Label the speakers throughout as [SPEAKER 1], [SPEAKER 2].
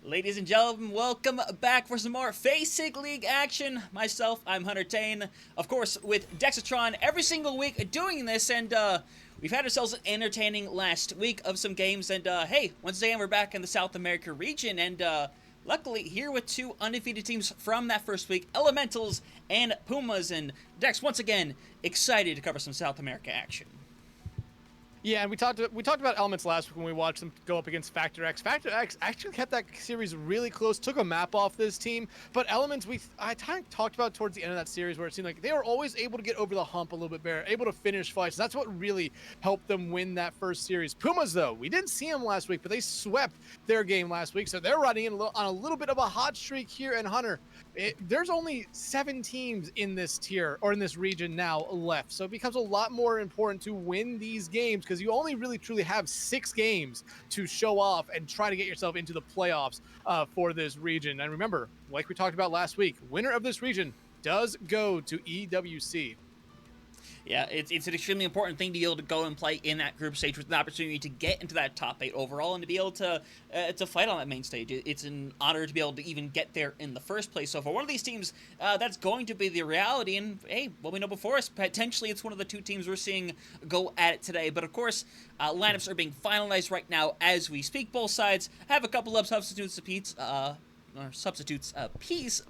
[SPEAKER 1] Ladies and gentlemen, welcome back for some more FaceIt League action. Myself, I'm Hunter Tane, of course, with Dexatron every single week doing this, and we've had ourselves an entertaining last week of some games, and hey, once again, we're back in the South America region, and luckily here with two undefeated teams from that first week, Elementals and Pumas, and Dex, once again, excited to cover some South America action.
[SPEAKER 2] Yeah, and we talked about Elements last week when we watched them go up against Factor X. Factor X actually kept that series really close, took a map off this team. But Elements, I talked about towards the end of that series where it seemed like they were always able to get over the hump a little bit better, able to finish fights. That's what really helped them win that first series. Pumas, though, we didn't see them last week, but they swept their game last week, so they're running in on a little bit of a hot streak here. And Hunter, there's only 7 teams in this tier or in this region now left, so it becomes a lot more important to win these games because you only really truly have 6 games to show off and try to get yourself into the playoffs for this region. And remember, like we talked about last week, winner of this region does go to EWC.
[SPEAKER 1] Yeah, it's an extremely important thing to be able to go and play in that group stage with an opportunity to get into that top 8 overall and to be able to fight on that main stage. It's an honor to be able to even get there in the first place. So for one of these teams, that's going to be the reality. And hey, what we know before us, potentially it's one of the 2 teams we're seeing go at it today. But of course, lineups are being finalized right now as we speak. Both sides have a couple of substitutes apiece.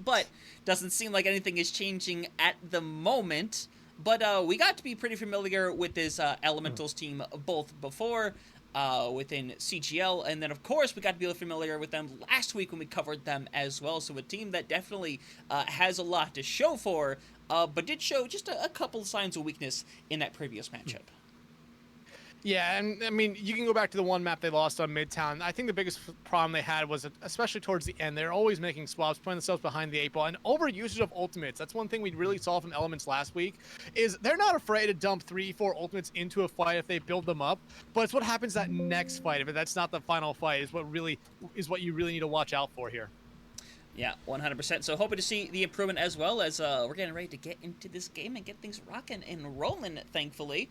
[SPEAKER 1] But doesn't seem like anything is changing at the moment. But we got to be pretty familiar with this Elementals team both before within CGL, and then of course we got to be familiar with them last week when we covered them as well. So a team that definitely has a lot to show for, but did show just a couple of signs of weakness in that previous matchup.
[SPEAKER 2] Yeah, and I mean, you can go back to the one map they lost on Midtown. I think the biggest problem they had was, especially towards the end, they're always making swaps, putting themselves behind the 8 ball, and overusage of ultimates. That's one thing we really saw from Elements last week, is they're not afraid to dump 3-4 ultimates into a fight if they build them up, but it's what happens that next fight. If that's not the final fight, is what you really need to watch out for here.
[SPEAKER 1] Yeah, 100%. So hoping to see the improvement as well as we're getting ready to get into this game and get things rocking and rolling, thankfully.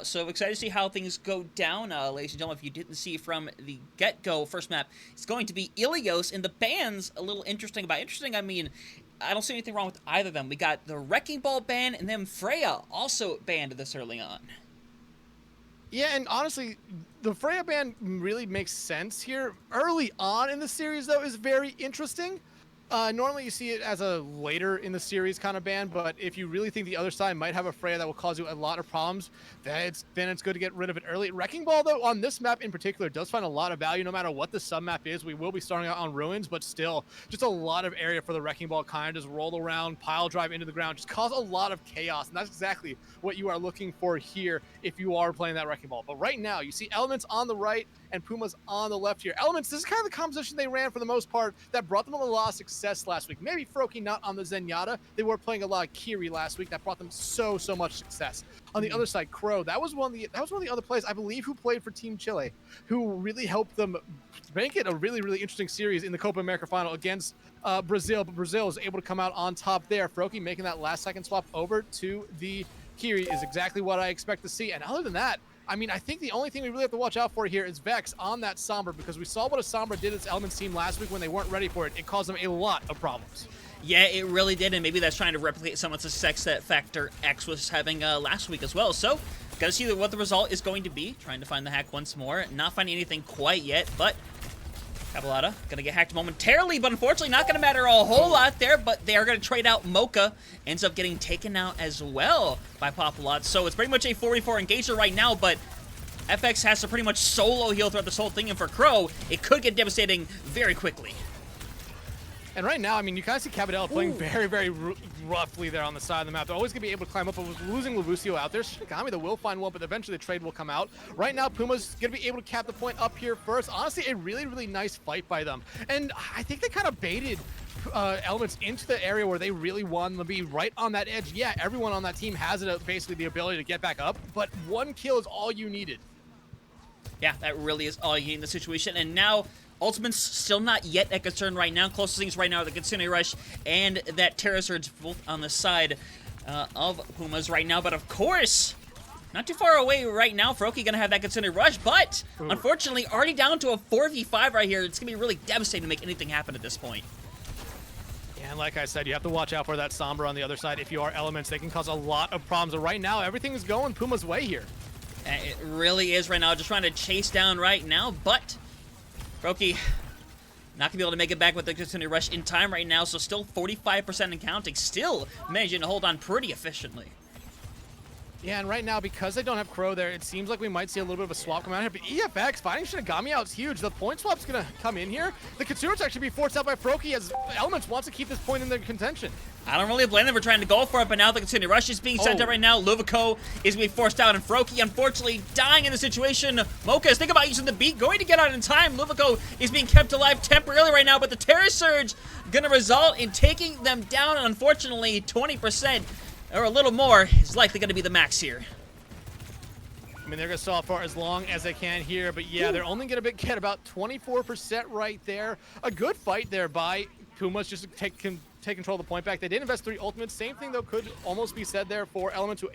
[SPEAKER 1] So excited to see how things go down, ladies and gentlemen. If you didn't see from the get-go, first map, it's going to be Ilios, and the ban's a little interesting. By interesting, I mean, I don't see anything wrong with either of them. We got the Wrecking Ball ban, and then Freya also banned this early on.
[SPEAKER 2] Yeah, and honestly, the Freya ban really makes sense here. Early on in the series, though, is very interesting. Normally you see it as a later in the series kind of ban, but if you really think the other side might have a Freya that will cause you a lot of problems, then it's good to get rid of it early. Wrecking Ball, though, on this map in particular, does find a lot of value no matter what the sub-map is. We will be starting out on Ruins, but still, just a lot of area for the Wrecking Ball, kind of just roll around, pile drive into the ground, just cause a lot of chaos, and that's exactly what you are looking for here if you are playing that Wrecking Ball. But right now, you see Elements on the right and Pumas on the left here. Elements, this is kind of the composition they ran for the most part that brought them a lot of success last week. Maybe Froki not on the Zenyatta. They were playing a lot of Kiri last week. That brought them so much success. On the other side, Crow, that was one of the other players I believe who played for Team Chile, who really helped them make it a really interesting series in the Copa America final against Brazil. But Brazil was able to come out on top there. Froki making that last second swap over to the Kiri is exactly what I expect to see. And other than that, I mean, I think the only thing we really have to watch out for here is Vex on that Sombra, because we saw what a Sombra did to this Elements team last week when they weren't ready for it. It caused them a lot of problems.
[SPEAKER 1] Yeah, it really did, and maybe that's trying to replicate some of the success that Factor X was having last week as well. So, gotta see what the result is going to be. Trying to find the hack once more. Not finding anything quite yet, but Capolata gonna get hacked momentarily, but unfortunately not gonna matter a whole lot there, but they are gonna trade out Mocha. Ends up getting taken out as well by Popolot. So it's pretty much a 4v4 engager right now, but FX has to pretty much solo heal throughout this whole thing, and for Crow, it could get devastating very quickly.
[SPEAKER 2] And right now, I mean, you kind of see Cabadella playing very roughly there on the side of the map. They're always going to be able to climb up, but with losing Levucio out there, Shinigami, they will find one, but eventually the trade will come out. Right now, Puma's going to be able to cap the point up here first. Honestly, a really nice fight by them. And I think they kind of baited Elements into the area where they really want to be right on that edge. Yeah, everyone on that team has basically the ability to get back up, but one kill is all you needed.
[SPEAKER 1] Yeah, that really is all you need in the situation. And now, Ultimate's still not yet a concern right now. Closest things right now are the Kitsune Rush and that Terra Surge both on the side of Pumas right now. But of course, Not too far away right now. Froki gonna have that considered rush, but unfortunately already down to a 4v5 right here. It's gonna be really devastating to make anything happen at this point.
[SPEAKER 2] Yeah, and like I said, you have to watch out for that Sombra on the other side. If you are Elements, they can cause a lot of problems. And right now, everything is going Puma's way here.
[SPEAKER 1] It really is right now. Just trying to chase down right now, but Froki not gonna be able to make it back with the continued rush in time right now, so still 45% and counting. Still managing to hold on pretty efficiently.
[SPEAKER 2] Yeah, and right now, because they don't have Crow there, it seems like we might see a little bit of a swap come out here. But EFX finding Shinigami out is huge. The point swap's going to come in here. The Katsura's actually be forced out by Froki as Elements wants to keep this point in their contention.
[SPEAKER 1] I don't really blame them for trying to go for it, but now the continued rush is being sent out right now. Luvico is being forced out, and Froki, unfortunately, dying in the situation. Mocha is thinking about using the beat, going to get out in time. Luvico is being kept alive temporarily right now, but the Terror Surge going to result in taking them down, unfortunately, 20%. Or a little more is likely going to be the max here.
[SPEAKER 2] I mean, they're going to stall for as long as they can here, but yeah, they're only going to get about 24% right there. A good fight there by Pumas just to take control of the point back. They did invest 3 ultimates. Same thing, though, could almost be said there for Elements who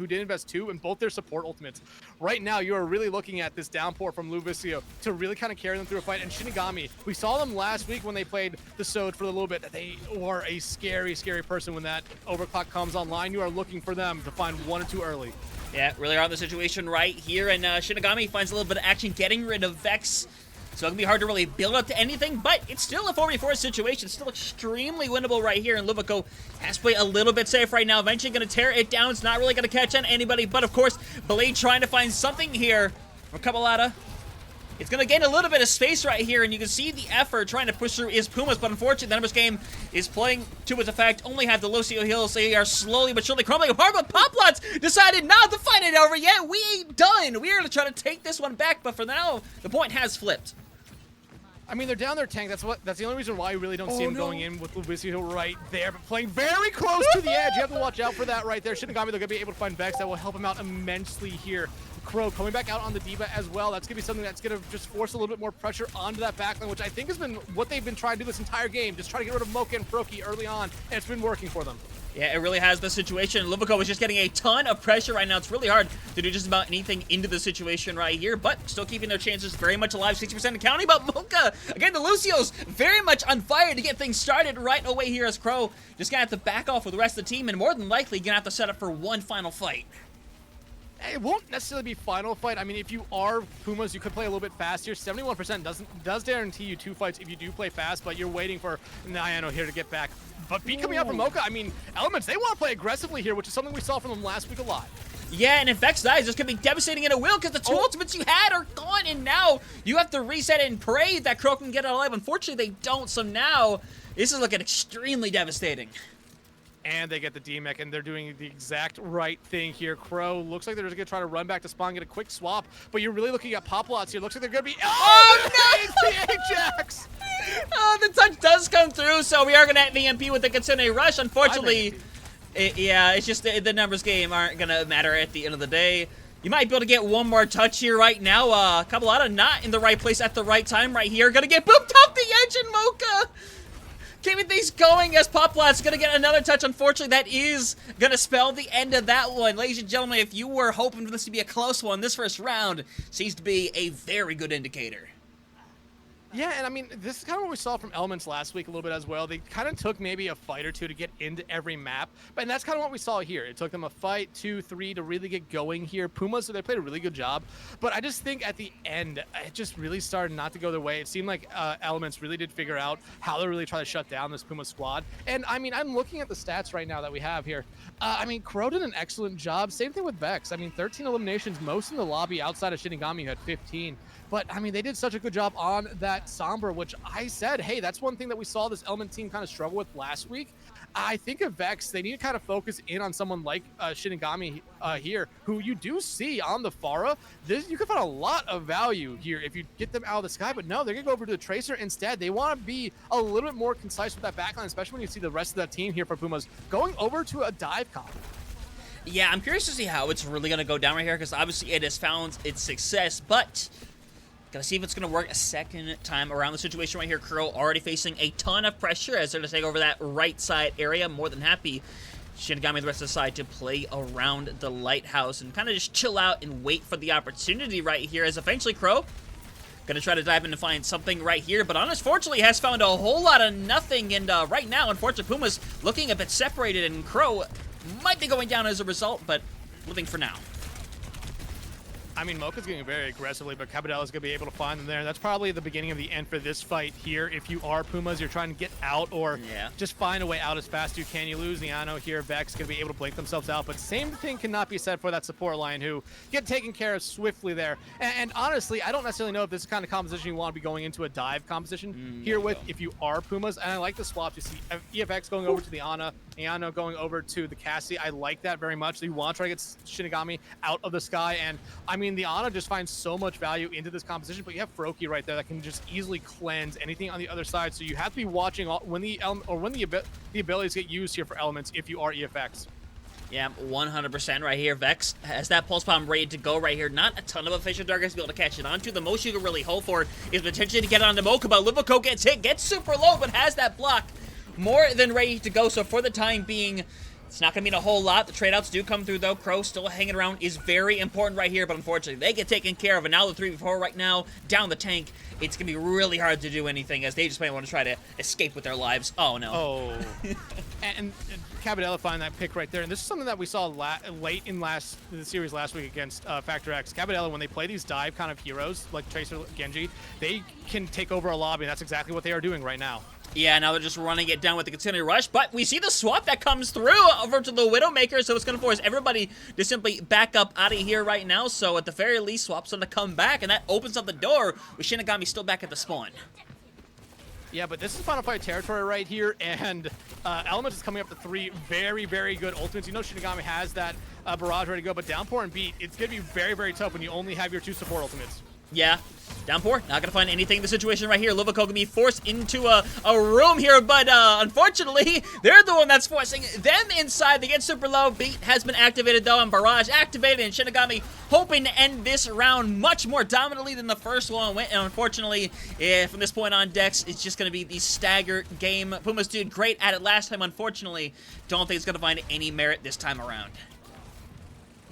[SPEAKER 2] did invest 2 in both their support ultimates. Right now, you are really looking at this downpour from Luvicio to really kind of carry them through a fight. And Shinigami, we saw them last week when they played the Sode for a little bit, that they are a scary, scary person when that overclock comes online. You are looking for them to find 1 or 2 early.
[SPEAKER 1] Yeah, really on the situation right here, and Shinigami finds a little bit of action getting rid of Vex. So it can be hard to really build up to anything, but it's still a 4v4 situation. Still extremely winnable right here, and Luvico has to play a little bit safe right now. Eventually going to tear it down. It's not really going to catch on anybody, but of course, Blade trying to find something here from Cabalata. It's going to gain a little bit of space right here, and you can see the effort trying to push through is Pumas, but unfortunately, the numbers game is playing to its effect. Only have the Lucio Hills. They are slowly but surely crumbling apart, but Poplots decided not to fight it over yet. We ain't done. We are going to try to take this one back, but for now, the point has flipped.
[SPEAKER 2] I mean, they're down their tank. That's the only reason why you really don't see him going in with Luvicio right there, but playing very close to the edge. You have to watch out for that right there. Shinigami, they're going to be able to find Vex. That will help him out immensely here. Crow coming back out on the D.Va as well. That's going to be something that's going to just force a little bit more pressure onto that backline, which I think has been what they've been trying to do this entire game. Just try to get rid of Mocha and Froki early on, and it's been working for them.
[SPEAKER 1] Yeah, it really has the situation. Luvico is just getting a ton of pressure right now. It's really hard to do just about anything into the situation right here, but still keeping their chances very much alive, 60% and counting. But Mocha, again, the Lucio's very much on fire to get things started right away here as Crow just gonna have to back off with the rest of the team, and more than likely gonna have to set up for one final fight.
[SPEAKER 2] It won't necessarily be final fight. I mean, if you are Pumas, you could play a little bit fast here. 71% does guarantee you 2 fights if you do play fast, but you're waiting for Nyano here to get back. But beat coming out from Mocha, I mean, Elements, they want to play aggressively here, which is something we saw from them last week a lot.
[SPEAKER 1] Yeah, and if Vex dies, this could be devastating in a will because the 2 ultimates you had are gone, and now you have to reset it and pray that Crow can get it alive. Unfortunately, they don't, so now this is looking extremely devastating.
[SPEAKER 2] And they get the D-Mech, and they're doing the exact right thing here. Crow looks like they're just going to try to run back to spawn, get a quick swap, but you're really looking at Poplots here. Looks like they're going to be... Oh, no! It's the Ajax!
[SPEAKER 1] Oh, the touch does come through, so we are going to have the MP with the Kitsune Rush. Unfortunately, it's just the numbers game aren't going to matter at the end of the day. You might be able to get one more touch here right now. Cabalata not in the right place at the right time right here. Going to get booped off the edge, and Mocha keeping things going as Poplot's going to get another touch. Unfortunately, that is going to spell the end of that one. Ladies and gentlemen, if you were hoping for this to be a close one, this first round seems to be a very good indicator.
[SPEAKER 2] Yeah, and I mean, this is kind of what we saw from Elements last week a little bit as well. They kind of took maybe a fight or 2 to get into every map, and that's kind of what we saw here. It took them a fight, 2, 3 to really get going here. Pumas, so they played a really good job, but I just think at the end, it just really started not to go their way. It seemed like Elements really did figure out how to really try to shut down this Puma squad, and I mean, I'm looking at the stats right now that we have here. I mean, Crow did an excellent job. Same thing with Vex. I mean, 13 eliminations, most in the lobby outside of Shinigami, who had 15. But, I mean, they did such a good job on that Sombra, which I said, hey, that's one thing that we saw this Element team kind of struggle with last week. I think of Vex, they need to kind of focus in on someone like Shinigami here, who you do see on the Pharah. You can find a lot of value here if you get them out of the sky, but no, they're going to go over to the Tracer instead. They want to be a little bit more concise with that backline, especially when you see the rest of that team here for Pumas going over to a dive comp.
[SPEAKER 1] Yeah, I'm curious to see how it's really going to go down right here, because obviously it has found its success, but gotta see if it's gonna work a second time around the situation right here. Crow already facing a ton of pressure as they're gonna take over that right side area. More than happy Shinigami and the rest decide to play around the lighthouse and kind of just chill out and wait for the opportunity right here, as eventually Crow gonna try to dive in and find something right here, but unfortunately has found a whole lot of nothing, and right now, unfortunately, Pumas looking a bit separated, and Crow might be going down as a result, but living for now.
[SPEAKER 2] I mean, Mocha's getting very aggressively, but Cabadella's going to be able to find them there. That's probably the beginning of the end for this fight here. If you are Pumas, you're trying to get out or just find a way out as fast as you can. You lose Niano here. Vex going to be able to blink themselves out, but same thing cannot be said for that support line who get taken care of swiftly there. And honestly, I don't necessarily know if this is the kind of composition you want to be going into a dive composition here with if you are Pumas. And I like the swaps. You see EFX going over to the Ana, Niano going over to the Cassie. I like that very much. So you want to try to get Shinigami out of the sky, and I mean, the Ana just finds so much value into this composition, but you have Froki right there that can just easily cleanse anything on the other side. So you have to be watching when the abilities get used here for elements if you are EFX.
[SPEAKER 1] Yeah, 100% right here. Vex has that Pulse Bomb ready to go right here. Not a ton of official targets to be able to catch it onto. The most you can really hope for is potentially to get it onto Mocha, but Livico gets hit, gets super low, but has that block more than ready to go. So for the time being, it's not going to mean a whole lot. The trade-outs do come through, though. Crow still hanging around is very important right here, but unfortunately, they get taken care of. And now the 3v4 right now, down the tank, it's going to be really hard to do anything, as they just might want to try to escape with their lives. Oh, no.
[SPEAKER 2] Oh. and Cabadella find that pick right there. And this is something that we saw late in the series last week against Factor X. Cabadella, when they play these dive kind of heroes, like Tracer, Genji, they can take over a lobby, and that's exactly what they are doing right now.
[SPEAKER 1] Yeah, now they're just running it down with the continued rush, but we see the swap that comes through over to the Widowmaker, so it's going to force everybody to simply back up out of here right now. So at the very least, swap's going to come back, and that opens up the door with Shinigami still back at the spawn.
[SPEAKER 2] Yeah, but this is Final Fight territory right here, and Element is coming up to 3 very, very good ultimates. You know Shinigami has that barrage ready to go, but Downpour and Beat, it's going to be very, very tough when you only have your 2 support ultimates.
[SPEAKER 1] Yeah. Downpour, not going to find anything in the situation right here. Livico going to be forced into a room here, but unfortunately, they're the one that's forcing them inside. They get super low. Beat has been activated, though, and Barrage activated, and Shinigami hoping to end this round much more dominantly than the first one went, and unfortunately, from this point on, Dex, it's just going to be the stagger game. Pumas did great at it last time. Unfortunately, don't think it's going to find any merit this time around.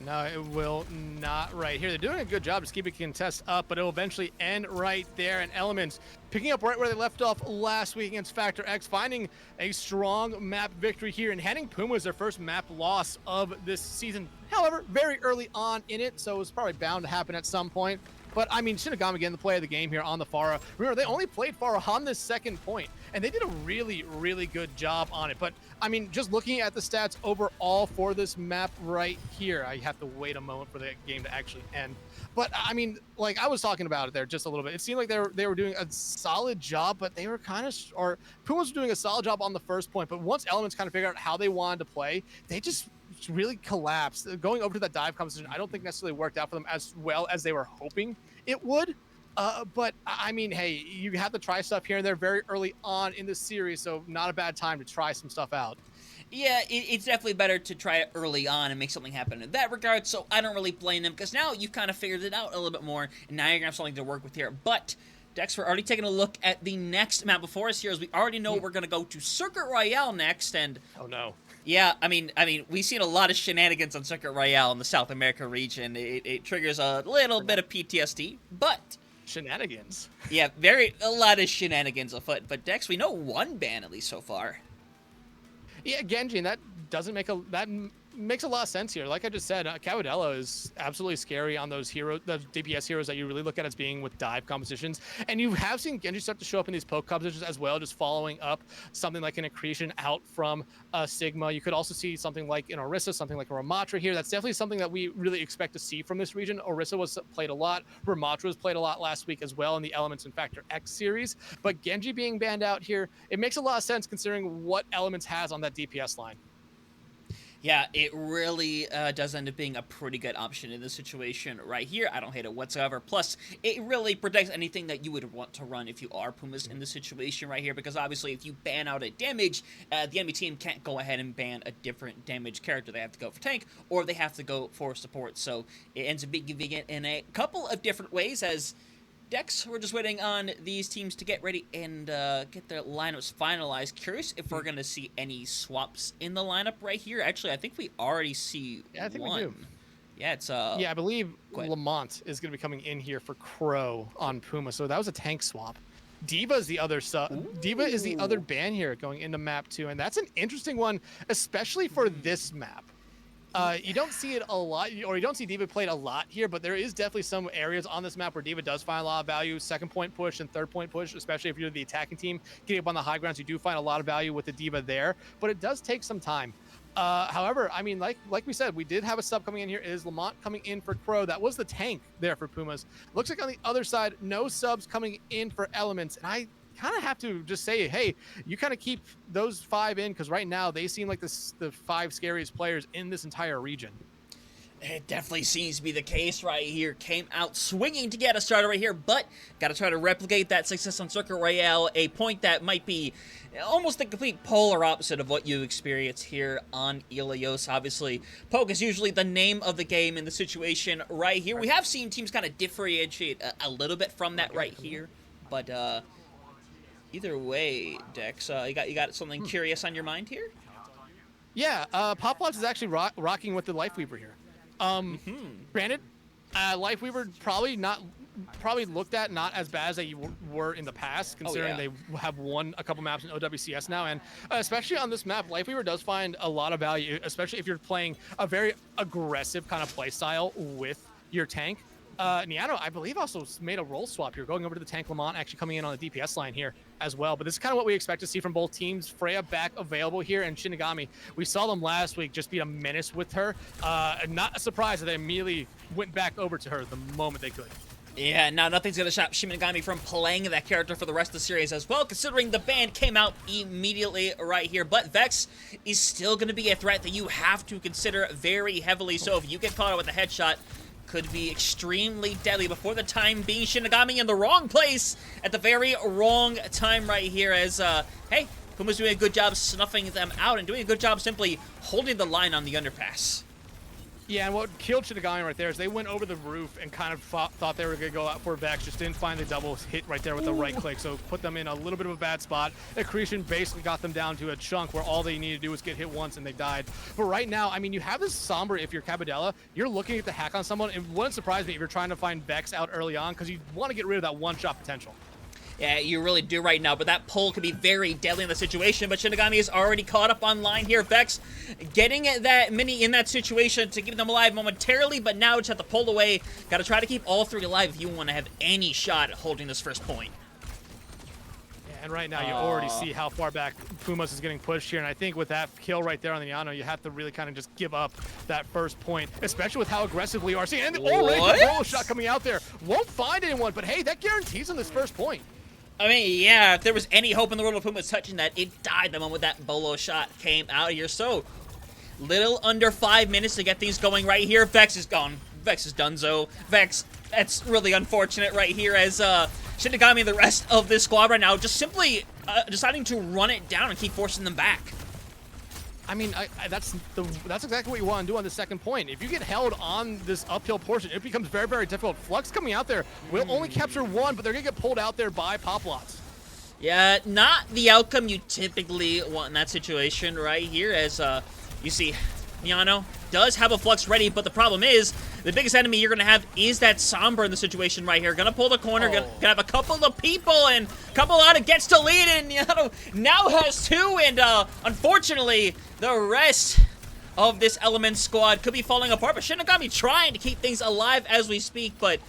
[SPEAKER 2] No, it will not right here. They're doing a good job just keeping contest up, but it will eventually end right there. And Elements picking up right where they left off last week against Factor X, finding a strong map victory here and handing Pumas their first map loss of this season. However, very early on in it, so it was probably bound to happen at some point. But, I mean, Shinigami getting the play of the game here on the Pharah. Remember, they only played Pharah on this second point, and they did a really, really good job on it. But, I mean, just looking at the stats overall for this map right here, I have to wait a moment for the game to actually end. But, I mean, like, I was talking about it there just a little bit. It seemed like they were doing a solid job, but they were kind of, or Pumas were doing a solid job on the first point. But once Elements kind of figured out how they wanted to play, they just really collapsed. Going over to that dive competition, I don't think necessarily worked out for them as well as they were hoping it would. But I mean, hey, you have to try stuff here and there very early on in the series, so not a bad time to try some stuff out.
[SPEAKER 1] Yeah, it's definitely better to try it early on and make something happen in that regard, so I don't really blame them, because now you've kind of figured it out a little bit more, and now you're going to have something to work with here. But Dex, we're already taking a look at the next map before us here, as we already know we're going to go to Circuit Royale next, and
[SPEAKER 2] oh no.
[SPEAKER 1] Yeah, I mean, we've seen a lot of shenanigans on Circuit Royale in the South America region. It triggers a little bit of PTSD, but
[SPEAKER 2] shenanigans.
[SPEAKER 1] Yeah, a lot of shenanigans afoot. But Dex, we know one ban at least so far.
[SPEAKER 2] Yeah, Genji, and that makes a lot of sense here. Like I just said, Cabadella is absolutely scary on those DPS heroes that you really look at as being with dive competitions. And you have seen Genji start to show up in these poke competitions as well, just following up something like an Accretion out from Sigma. You could also see something like an Orisa, something like a Ramatra here. That's definitely something that we really expect to see from this region. Orisa was played a lot. Ramatra was played a lot last week as well in the Elements and Factor X series. But Genji being banned out here, it makes a lot of sense considering what Elements has on that DPS line.
[SPEAKER 1] Yeah, it really does end up being a pretty good option in this situation right here. I don't hate it whatsoever. Plus, it really protects anything that you would want to run if you are Pumas in this situation right here, because obviously if you ban out a damage, the enemy team can't go ahead and ban a different damage character. They have to go for tank, or they have to go for support. So it ends up being convenient in a couple of different ways, as Dex, we're just waiting on these teams to get ready and get their lineups finalized. Curious if we're going to see any swaps in the lineup right here. Actually, I think we already see
[SPEAKER 2] Yeah, I think
[SPEAKER 1] one.
[SPEAKER 2] we do.
[SPEAKER 1] Yeah, it's
[SPEAKER 2] Yeah, I believe Lamont is going to be coming in here for Crow on Puma. So that was a tank swap. Diva is the other Diva is the other ban here going into map 2, and that's an interesting one, especially for this map. You don't see it a lot, or you don't see Diva played a lot here, but there is definitely some areas on this map where Diva does find a lot of value. Second point push and third point push, especially if you're the attacking team. Getting up on the high grounds, you do find a lot of value with the Diva there, but it does take some time. However, I mean, like we said, we did have a sub coming in here. It is Lamont coming in for Crow. That was the tank there for Pumas. Looks like on the other side, no subs coming in for Elements, and I kind of have to just say, hey, you kind of keep those 5 in, because right now they seem like the 5 scariest players in this entire region.
[SPEAKER 1] It definitely seems to be the case right here. Came out swinging to get us started right here, but got to try to replicate that success on Circuit Royale, a point that might be almost the complete polar opposite of what you experience here on Ilios. Obviously, poke is usually the name of the game in the situation right here. We have seen teams kind of differentiate a little bit from that right here, but either way, Dex, you got something curious on your mind here?
[SPEAKER 2] Yeah, Poplots is actually rocking with the Lifeweaver here. Granted, Lifeweaver probably looked at not as bad as they were in the past, considering they have won a couple maps in OWCS now, and especially on this map, Lifeweaver does find a lot of value, especially if you're playing a very aggressive kind of play style with your tank. Niano, I believe, also made a role swap here, going over to the tank. Lamont actually coming in on the DPS line here as well. But this is kind of what we expect to see from both teams. Freya back available here, and Shinigami, we saw them last week just be a menace with her. Not a surprise that they immediately went back over to her the moment they could.
[SPEAKER 1] Yeah, now nothing's going to stop Shinigami from playing that character for the rest of the series as well, considering the ban came out immediately right here. But Vex is still going to be a threat that you have to consider very heavily. So if you get caught out with a headshot, could be extremely deadly. Before the time being, Shinigami in the wrong place at the very wrong time right here as, hey, Puma's doing a good job snuffing them out and doing a good job simply holding the line on the underpass.
[SPEAKER 2] Yeah, and what killed Shinigami right there is they went over the roof and kind of thought they were going to go out for Vex, just didn't find the double hit right there with the right click, so put them in a little bit of a bad spot. Accretion basically got them down to a chunk where all they needed to do was get hit once and they died. But right now, I mean, you have this Sombra if you're Cabadella, you're looking at the hack on someone. It wouldn't surprise me if you're trying to find Vex out early on, because you want to get rid of that one-shot potential.
[SPEAKER 1] Yeah, you really do right now, but that pull could be very deadly in the situation. But Shinigami is already caught up online here. Vex getting that mini in that situation to keep them alive momentarily, but now just have to pull away. Got to try to keep all 3 alive if you want to have any shot at holding this first point.
[SPEAKER 2] Yeah, and right now you already see how far back Pumas is getting pushed here, and I think with that kill right there on the Yano, you have to really kind of just give up that first point, especially with how aggressively you are seeing. And already the roll shot coming out there. Won't find anyone, but hey, that guarantees him this first point.
[SPEAKER 1] I mean, yeah, if there was any hope in the world of Pumas touching that, it died the moment that bolo shot came out here. So, little under 5 minutes to get things going right here. Vex is gone. Vex is donezo. Vex, that's really unfortunate right here as Shinigami and the rest of this squad right now just simply deciding to run it down and keep forcing them back.
[SPEAKER 2] I mean, that's exactly what you want to do on the second point. If you get held on this uphill portion, it becomes very, very difficult. Flux coming out there will only capture 1, but they're going to get pulled out there by Poplots.
[SPEAKER 1] Yeah, not the outcome you typically want in that situation right here, as you see, Miano does have a Flux ready, but the problem is, the biggest enemy you're going to have is that Sombra in the situation right here. Going to pull the corner, going to have a couple of people, and a couple out of gets to lead, and Miano now has 2, and unfortunately, the rest of this Element squad could be falling apart, but Shinigami trying to keep things alive as we speak, but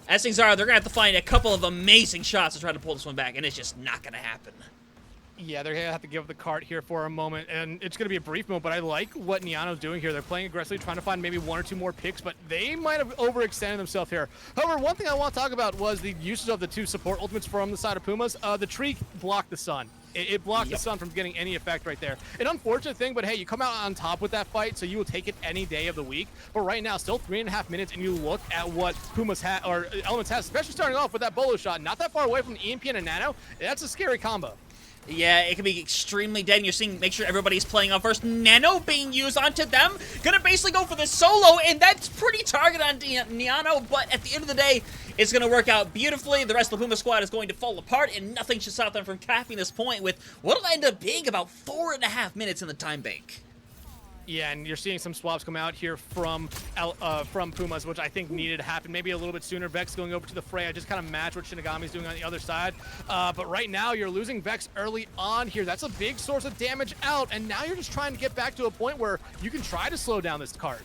[SPEAKER 1] as things are, they're going to have to find a couple of amazing shots to try to pull this one back, and it's just not going to happen.
[SPEAKER 2] Yeah, they're going to have to give the cart here for a moment, and it's going to be a brief moment, but I like what Niano's doing here. They're playing aggressively, trying to find maybe 1 or 2 more picks, but they might have overextended themselves here. However, one thing I want to talk about was the usage of the 2 support ultimates from the side of Pumas. The tree blocked the sun. It blocked the sun from getting any effect right there. An unfortunate thing, but hey, you come out on top with that fight, so you will take it any day of the week. But right now, still 3.5 minutes, and you look at what Pumas has, or Elements has, especially starting off with that bolo shot, not that far away from the EMP and a nano. That's a scary combo.
[SPEAKER 1] Yeah, it can be extremely dead, and you're seeing, make sure everybody's playing on first. Nano being used onto them. Gonna basically go for the solo, and that's pretty target on Niano, but at the end of the day, it's gonna work out beautifully. The rest of the Puma squad is going to fall apart, and nothing should stop them from capping this point with what'll end up being about 4.5 minutes in the time bank.
[SPEAKER 2] Yeah, and you're seeing some swaps come out here from Pumas, which I think needed to happen maybe a little bit sooner. Vex going over to the Freya, just kind of match what Shinigami's doing on the other side. But right now, you're losing Vex early on here. That's a big source of damage out, and now you're just trying to get back to a point where you can try to slow down this card.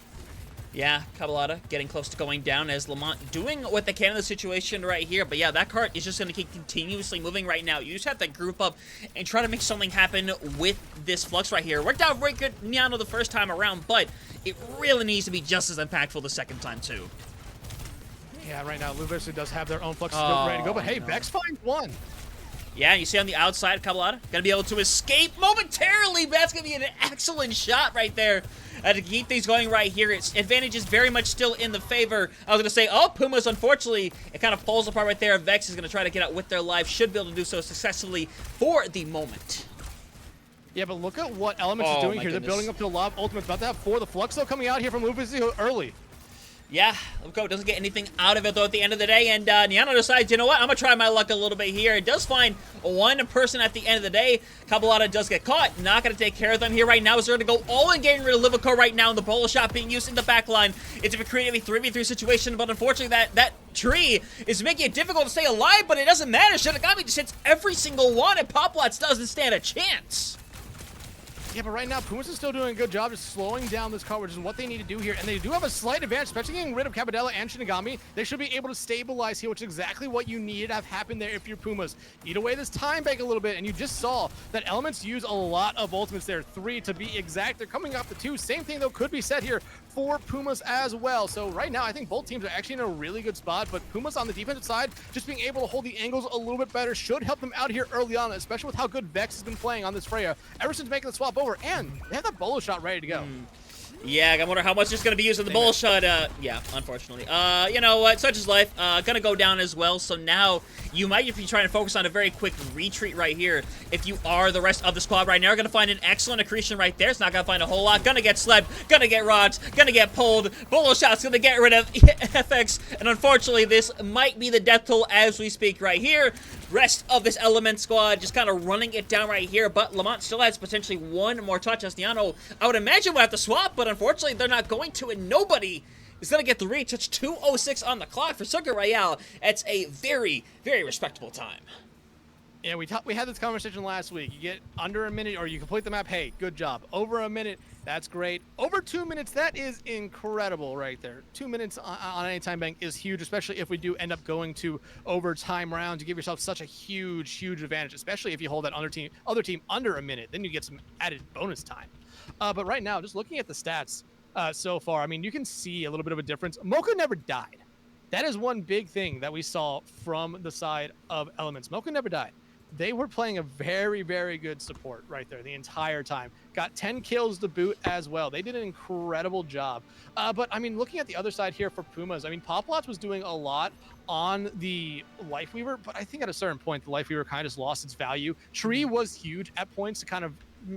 [SPEAKER 1] Yeah, Cabalata getting close to going down as Lamont doing what they can in the situation right here. But yeah, that cart is just going to keep continuously moving right now. You just have to group up and try to make something happen with this Flux right here. Worked out very good Niano the first time around, but it really needs to be just as impactful the second time too.
[SPEAKER 2] Yeah, right now, Luvis does have their own Fluxes ready to go, but hey, no. Vex finds one.
[SPEAKER 1] Yeah, you see on the outside, Cabalata going to be able to escape momentarily. That's going to be an excellent shot right there. To keep things going right here. Its advantage is very much still in the favor. I was going to say, oh, Pumas, unfortunately, it kind of falls apart right there. Vex is going to try to get out with their life. Should be able to do so successfully for the moment.
[SPEAKER 2] Yeah, but look at what Elements is doing here. They're building up to a lot of ultimates. About to have 4. The Flux, though, coming out here from Luvis early.
[SPEAKER 1] Yeah, Luco doesn't get anything out of it, though, at the end of the day, and Niano decides, you know what, I'm going to try my luck a little bit here. It does find one person at the end of the day. Cabalata does get caught. Not going to take care of them here right now. Is they're going to go all in getting rid of Livico right now, and the bolo shot being used in the back line. It's creating a 3v3 situation, but unfortunately that tree is making it difficult to stay alive, but it doesn't matter. Shinigami just hits every single one, and Poplots doesn't stand a chance.
[SPEAKER 2] Yeah, but right now, Pumas is still doing a good job of slowing down this car, which is what they need to do here. And they do have a slight advantage, especially getting rid of Capadella and Shinigami. They should be able to stabilize here, which is exactly what you need to have happen there if you're Pumas. Eat away this time bank a little bit, and you just saw that Elements use a lot of ultimates there. 3 to be exact. They're coming off the 2. Same thing, though, could be said here for Pumas as well. So right now, I think both teams are actually in a really good spot, but Pumas on the defensive side, just being able to hold the angles a little bit better should help them out here early on, especially with how good Vex has been playing on this Freya ever since making the swap over, and they have that bolo shot ready to go.
[SPEAKER 1] Yeah, I wonder how much it's going to be used in the bolo shot. Yeah, unfortunately. You know what? Such is life. Going to go down as well. So now you might, if you're trying to focus on a very quick retreat right here, if you are the rest of the squad right now, are going to find an excellent accretion right there. It's not going to find a whole lot. Going to get slept. Going to get rocked. Going to get pulled. Bolo shot's going to get rid of FX. And unfortunately, this might be the death toll as we speak right here. Rest of this Element squad just kind of running it down right here, but Lamont still has potentially one more touch as Niano, I would imagine, will have to swap, but unfortunately they're not going to, and nobody is going to get the reach. It's 2:06 on the clock for Circuit Royale. It's a very, very respectable time.
[SPEAKER 2] Yeah, we had this conversation last week. You get under a minute or you complete the map, hey, good job. Over a minute, that's great. Over 2 minutes, that is incredible right there. 2 minutes on any time bank is huge, especially if we do end up going to overtime rounds. You give yourself such a huge, huge advantage, especially if you hold that other team under a minute. Then you get some added bonus time. But right now, just looking at the stats so far, I mean, you can see a little bit of a difference. Mocha never died. That is one big thing that we saw from the side of Elements. Mocha never died. They were playing a very, very good support right there the entire time. Got 10 kills to boot as well. They did an incredible job. But, I mean, looking at the other side here for Pumas, I mean, Poplots was doing a lot on the Lifeweaver, but I think at a certain point, the Lifeweaver kind of just lost its value. Tree was huge at points to kind of,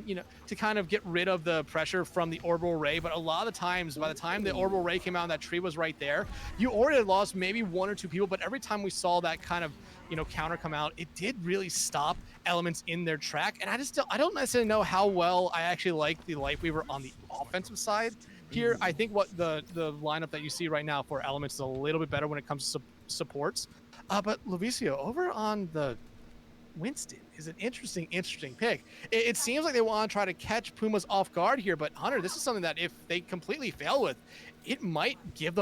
[SPEAKER 2] you know, to kind of get rid of the pressure from the Orbital Ray, but a lot of the times, by the time the Orbital Ray came out and that tree was right there, you already had lost maybe 1 or 2 people, but every time we saw that kind of, you know, counter come out, it did really stop Elements in their track. And I don't necessarily know how well I actually like the Lifeweaver on the offensive side here. I think what the lineup that you see right now for Elements is a little bit better when it comes to supports. But Lovicio, over on the Winston is an interesting pick. It seems like they want to try to catch Pumas off guard here, but Hunter, this is something that if they completely fail with, it might give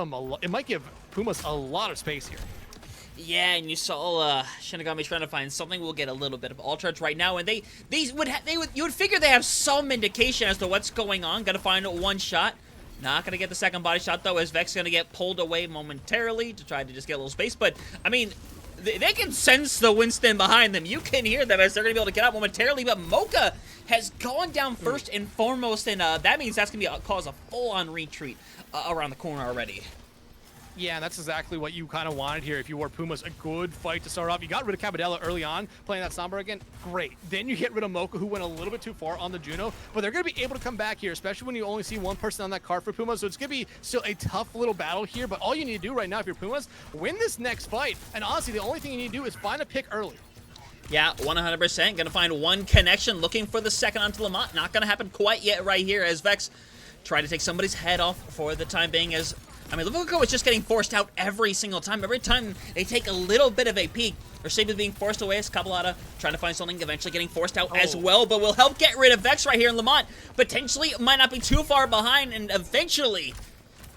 [SPEAKER 2] Pumas a lot of space here.
[SPEAKER 1] Yeah, and you saw Shinigami trying to find something. We'll get a little bit of all charge right now, and you would figure they have some indication as to what's going on. Got to find one shot. Not going to get the second body shot, though, as Vex going to get pulled away momentarily to try to just get a little space. But, I mean, they can sense the Winston behind them. You can hear them as they're going to be able to get out momentarily. But Mocha has gone down first and foremost, and that means that's going to cause a full-on retreat around the corner already.
[SPEAKER 2] Yeah, that's exactly what you kind of wanted here. If you were Pumas, a good fight to start off. You got rid of Cabadella early on, playing that Sombra again. Great. Then you get rid of Mocha, who went a little bit too far on the Juno. But they're going to be able to come back here, especially when you only see one person on that card for Pumas. So it's going to be still a tough little battle here. But all you need to do right now, if you're Pumas, win this next fight. And honestly, the only thing you need to do is find a pick early.
[SPEAKER 1] Yeah, 100%. Gonna find one connection, looking for the second onto Lamont. Not gonna happen quite yet right here as Vex try to take somebody's head off for the time being. As I mean, Liverpool is just getting forced out every single time. Every time they take a little bit of a peek, or Saber being forced away as Cabalata trying to find something, eventually getting forced out as well, but will help get rid of Vex right here. And Lamont potentially might not be too far behind, and eventually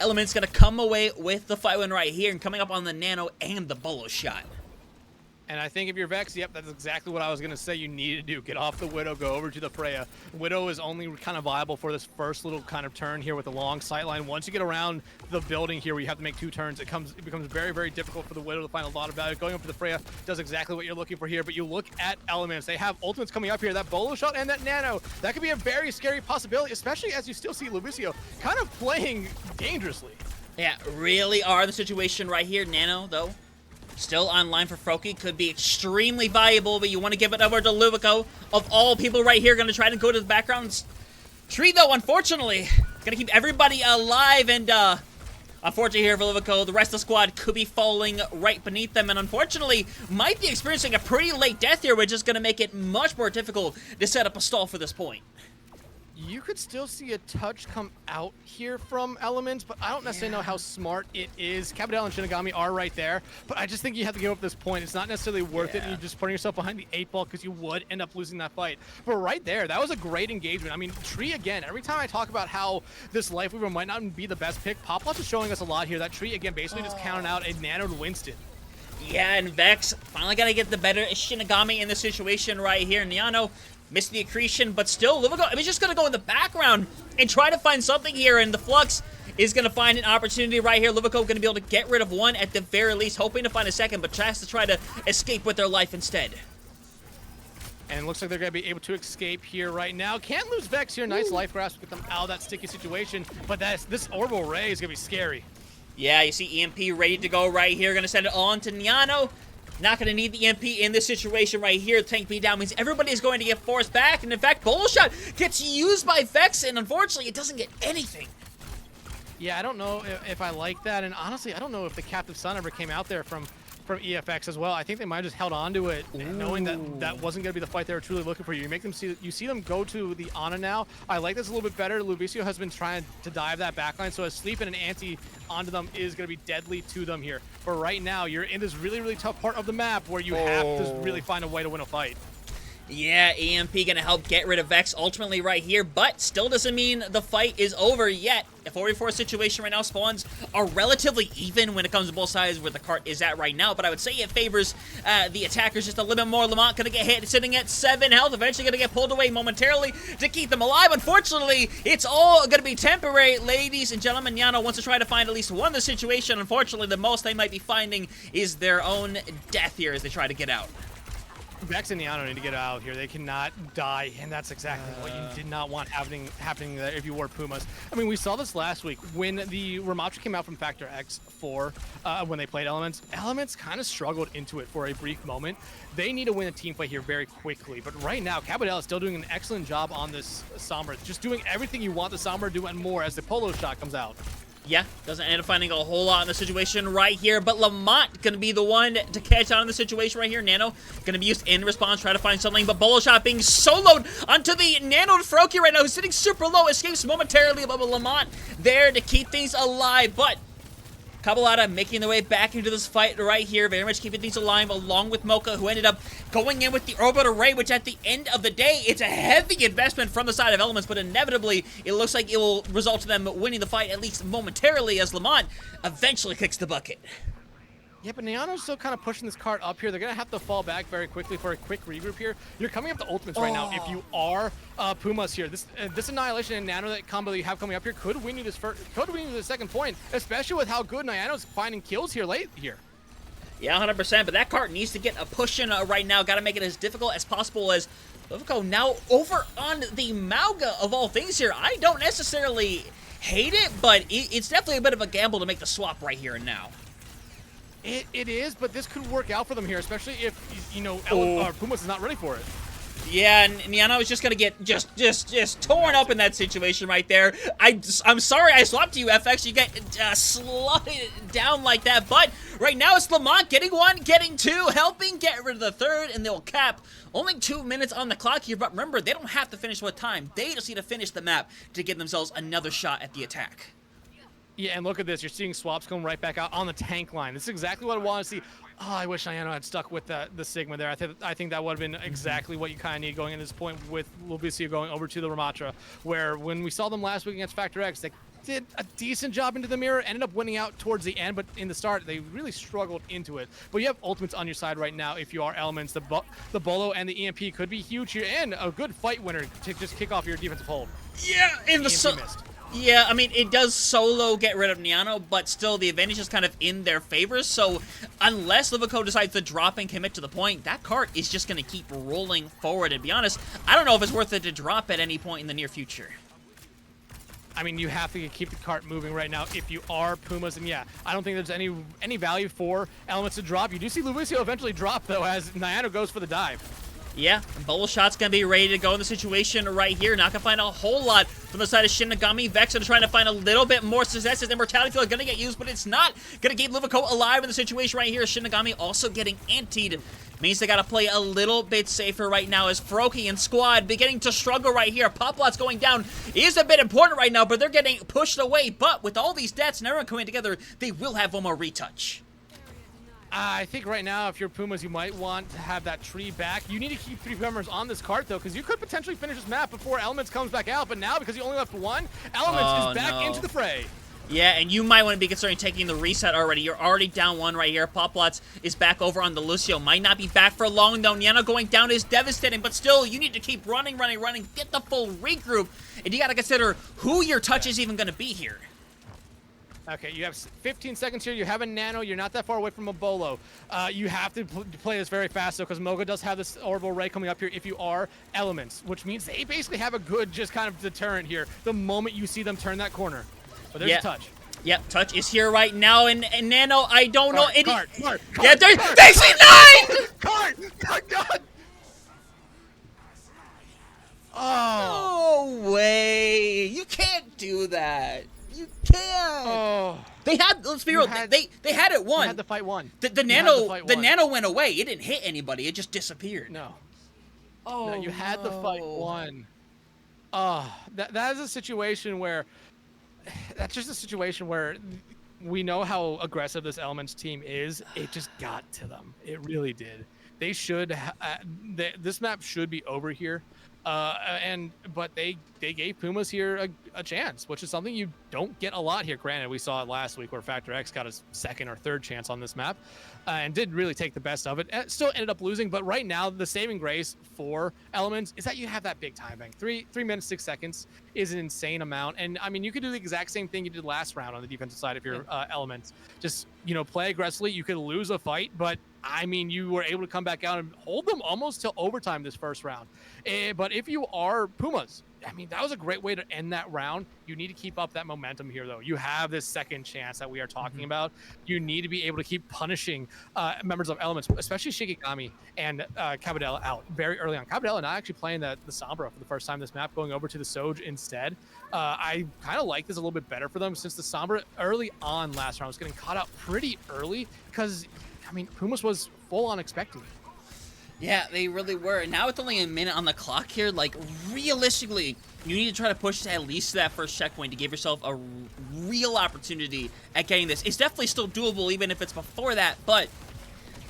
[SPEAKER 1] Element's gonna come away with the fight win right here, and coming up on the Nano and the Bolo shot.
[SPEAKER 2] And I think if you're Vex, yep, that's exactly what I was going to say you need to do. Get off the Widow, go over to the Freya. Widow is only kind of viable for this first little kind of turn here with a long sight line. Once you get around the building here where you have to make 2 turns, it becomes very, very difficult for the Widow to find a lot of value. Going up to the Freya does exactly what you're looking for here, but you look at Elements. They have ultimates coming up here, that Bolo shot and that Nano. That could be a very scary possibility, especially as you still see Luvicio kind of playing dangerously.
[SPEAKER 1] Yeah, really are the situation right here. Nano, though, still online for Froki, could be extremely valuable, but you want to give it over to Luvico. Of all people right here, going to try to go to the background. Tree, though, unfortunately, going to keep everybody alive, and unfortunately here for Luvico, the rest of the squad could be falling right beneath them, and unfortunately, might be experiencing a pretty late death here, which is going to make it much more difficult to set up a stall for this point.
[SPEAKER 2] You could still see a touch come out here from Elements, but I don't necessarily know how smart it is. Cabadell and Shinigami are right there, but I just think you have to give up this point. It's not necessarily worth it, and you're just putting yourself behind the 8 ball because you would end up losing that fight. But right there, that was a great engagement. I mean, Tree, again, every time I talk about how this Life Weaver might not be the best pick, Poplots is showing us a lot here. That Tree, again, basically just counting out a nanoed Winston.
[SPEAKER 1] Yeah, and Vex finally got to get the better Shinigami in this situation right here. Niano missed the accretion, but still, Luvico, I mean, just going to go in the background and try to find something here, and the Flux is going to find an opportunity right here. Luvico going to be able to get rid of one at the very least, hoping to find a second, but has to try to escape with their life instead.
[SPEAKER 2] And it looks like they're going to be able to escape here right now. Can't lose Vex here. Nice life grasp to get them out of that sticky situation, but this orbital ray is going to be scary.
[SPEAKER 1] Yeah, you see EMP ready to go right here. Going to send it on to Niano. Not going to need the EMP in this situation right here. Tank beat down means everybody is going to get forced back. And in fact, Bolo Shot gets used by Vex, and unfortunately, it doesn't get anything.
[SPEAKER 2] Yeah, I don't know if I like that. And honestly, I don't know if the Captive Sun ever came out there from EFX as well. I think they might have just held on to it, knowing that that wasn't going to be the fight they were truly looking for. You make them see them go to the Ana now. I like this a little bit better. Luvicio has been trying to dive that backline, so a sleep and an anti onto them is going to be deadly to them here. But right now, you're in this really, really tough part of the map where you have to really find a way to win a fight.
[SPEAKER 1] Yeah, EMP gonna help get rid of Vex ultimately right here, but still doesn't mean the fight is over yet. The 4v4 situation right now, spawns are relatively even when it comes to both sides where the cart is at right now, but I would say it favors the attackers just a little bit more. Lamont gonna get hit, sitting at 7 health, eventually gonna get pulled away momentarily to keep them alive. Unfortunately, it's all gonna be temporary. Ladies and gentlemen, Yano wants to try to find at least one in the situation. Unfortunately, the most they might be finding is their own death here as they try to get out.
[SPEAKER 2] Vex and Niano need to get out here. They cannot die, and that's exactly what you did not want happening there if you were Pumas. I mean, we saw this last week when the Ramattra came out from Factor X4 when they played Elements. Elements kind of struggled into it for a brief moment. They need to win a team fight here very quickly, but right now, Cabadell is still doing an excellent job on this Sombra, just doing everything you want the Sombra to do and more as the Polo shot comes out.
[SPEAKER 1] Yeah, doesn't end up finding a whole lot in the situation right here, but Lamont going to be the one to catch on in the situation right here. Nano going to be used in response, try to find something, but Bolo Shot being soloed onto the Nano Froki right now, who's sitting super low, escapes momentarily, but Lamont there to keep things alive, but Cabalata making their way back into this fight right here, very much keeping things alive, along with Mocha, who ended up going in with the orbital ray, which at the end of the day, it's a heavy investment from the side of Elements, but inevitably, it looks like it will result in them winning the fight, at least momentarily, as Lamont eventually kicks the bucket.
[SPEAKER 2] Yeah, but Niano's still kind of pushing this cart up here. They're going to have to fall back very quickly for a quick regroup here. You're coming up to ultimates right now. If you are Pumas here, this Annihilation and Nano that combo that you have coming up here could win you this second point, especially with how good Niano's finding kills here late here.
[SPEAKER 1] Yeah, 100%, but that cart needs to get a push in right now. Got to make it as difficult as possible as Luvico now over on the Mauga of all things here. I don't necessarily hate it, but it's definitely a bit of a gamble to make the swap right here and now.
[SPEAKER 2] It is, but this could work out for them here, especially if, you know, Pumas is not ready for it.
[SPEAKER 1] Yeah, and Niano is just gonna get just torn up in that situation right there. I'm sorry I swapped you, FX. You get slotted down like that, but right now it's Lamont getting one, getting two, helping get rid of the third, and they'll cap. Only 2 minutes on the clock here, but remember, they don't have to finish with time. They just need to finish the map to give themselves another shot at the attack.
[SPEAKER 2] Yeah, and look at this. You're seeing swaps come right back out on the tank line. This is exactly what I want to see. Oh, I wish Niano had stuck with the Sigma there. I think that would have been exactly what you kind of need going at this point with Lubicio going over to the Ramatra, where when we saw them last week against Factor X, they did a decent job into the mirror, ended up winning out towards the end, but in the start, they really struggled into it. But you have ultimates on your side right now if you are Elements. The Bolo and the EMP could be huge here, and a good fight winner to just kick off your defensive hold.
[SPEAKER 1] Yeah, in the
[SPEAKER 2] missed.
[SPEAKER 1] Yeah, I mean, it does solo get rid of Niano, but still, the advantage is kind of in their favor, so unless Liverco decides to drop and commit to the point, that cart is just going to keep rolling forward, and to be honest, I don't know if it's worth it to drop at any point in the near future.
[SPEAKER 2] I mean, you have to keep the cart moving right now if you are Pumas, and yeah, I don't think there's any value for Elements to drop. You do see Lubicio eventually drop, though, as Niano goes for the dive.
[SPEAKER 1] Yeah, Bubble Shot's going to be ready to go in the situation right here. Not going to find a whole lot from the side of Shinigami. Vex are trying to find a little bit more success. His Immortality Field is going to get used, but it's not going to keep Liverco alive in the situation right here. Shinigami also getting antied. Means they got to play a little bit safer right now as Froki and Squad beginning to struggle right here. Poplot's going down is a bit important right now, but they're getting pushed away. But with all these deaths and everyone coming together, they will have one more retouch.
[SPEAKER 2] I think right now, if you're Pumas, you might want to have that tree back. You need to keep 3 members on this cart, though, because you could potentially finish this map before Elements comes back out. But now, because you only left one, Elements is back into the fray.
[SPEAKER 1] Yeah, and you might want to be considering taking the reset already. You're already down one right here. Poplots is back over on the Lucio. Might not be back for long, though. Niano going down is devastating, but still, you need to keep running, get the full regroup, and you got to consider who your touch is even going to be here.
[SPEAKER 2] Okay, you have 15 seconds here. You have a Nano. You're not that far away from a Bolo. You have to play this very fast, though, because Moga does have this Orbital Ray coming up here if you are Elements, which means they basically have a good just kind of deterrent here the moment you see them turn that corner. But there's a touch.
[SPEAKER 1] Yep, touch is here right now, and Nano, I don't know.
[SPEAKER 2] Cart,
[SPEAKER 1] yeah, there's FaceIt 9!
[SPEAKER 2] Cart, God!
[SPEAKER 1] Oh. No way. You can't do that. You can't.
[SPEAKER 2] Oh.
[SPEAKER 1] They had, let's be real, they had it won.
[SPEAKER 2] You had the fight won.
[SPEAKER 1] The Nano went away. It didn't hit anybody. It just disappeared.
[SPEAKER 2] No. Oh, no, you had the fight won. Oh, that is a situation where, that's just a situation where we know how aggressive this Elements team is. It just got to them. It really did. They should, this map should be over here. But they gave Pumas here a chance, which is something you don't get a lot here. Granted, we saw it last week where Factor X got a second or third chance on this map and did really take the best of it. Still ended up losing, but right now the saving grace for Elements is that you have that big time bank. 3 minutes 6 seconds is an insane amount, and I mean you could do the exact same thing you did last round on the defensive side if you're Elements. Just play aggressively. You could lose a fight, but I mean, you were able to come back out and hold them almost till overtime this first round. But if you are Pumas, I mean, that was a great way to end that round. You need to keep up that momentum here, though. You have this second chance that we are talking about. You need to be able to keep punishing members of Elements, especially Shikigami and Cabadella out very early on. Cabadella not actually playing the Sombra for the first time this map, going over to the Soj instead. I kind of like this a little bit better for them since the Sombra early on last round was getting caught out pretty early because, I mean, Pumas was full on expecting it.
[SPEAKER 1] Yeah, they really were. Now it's only a minute on the clock here. Like, realistically, you need to try to push at least to that first checkpoint to give yourself a real opportunity at getting this. It's definitely still doable even if it's before that, but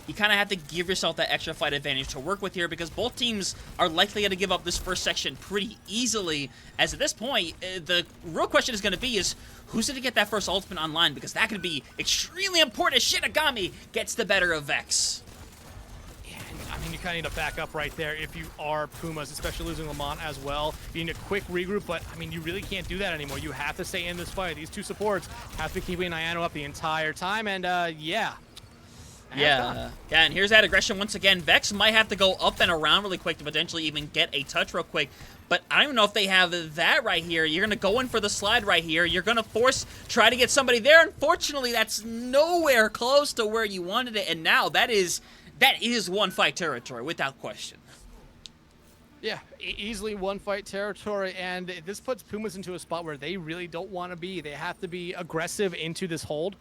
[SPEAKER 1] you kind of have to give yourself that extra fight advantage to work with here because both teams are likely going to give up this first section pretty easily. As at this point, the real question is going to be is who's going to get that first ultimate online because that could be extremely important as Shinigami gets the better of Vex.
[SPEAKER 2] I mean, you kind of need to back up right there if you are Pumas, especially losing Lamont as well. You need a quick regroup, but, I mean, you really can't do that anymore. You have to stay in this fight. These two supports have to be keeping Niano up the entire time, and, yeah.
[SPEAKER 1] Yeah, and here's that aggression once again. Vex might have to go up and around really quick to potentially even get a touch real quick. But I don't even know if they have that right here. You're going to go in for the slide right here. You're going to try to get somebody there. Unfortunately, that's nowhere close to where you wanted it. And now that is one fight territory without question.
[SPEAKER 2] Yeah, easily one fight territory, and this puts Pumas into a spot where they really don't want to be. They have to be aggressive into this hold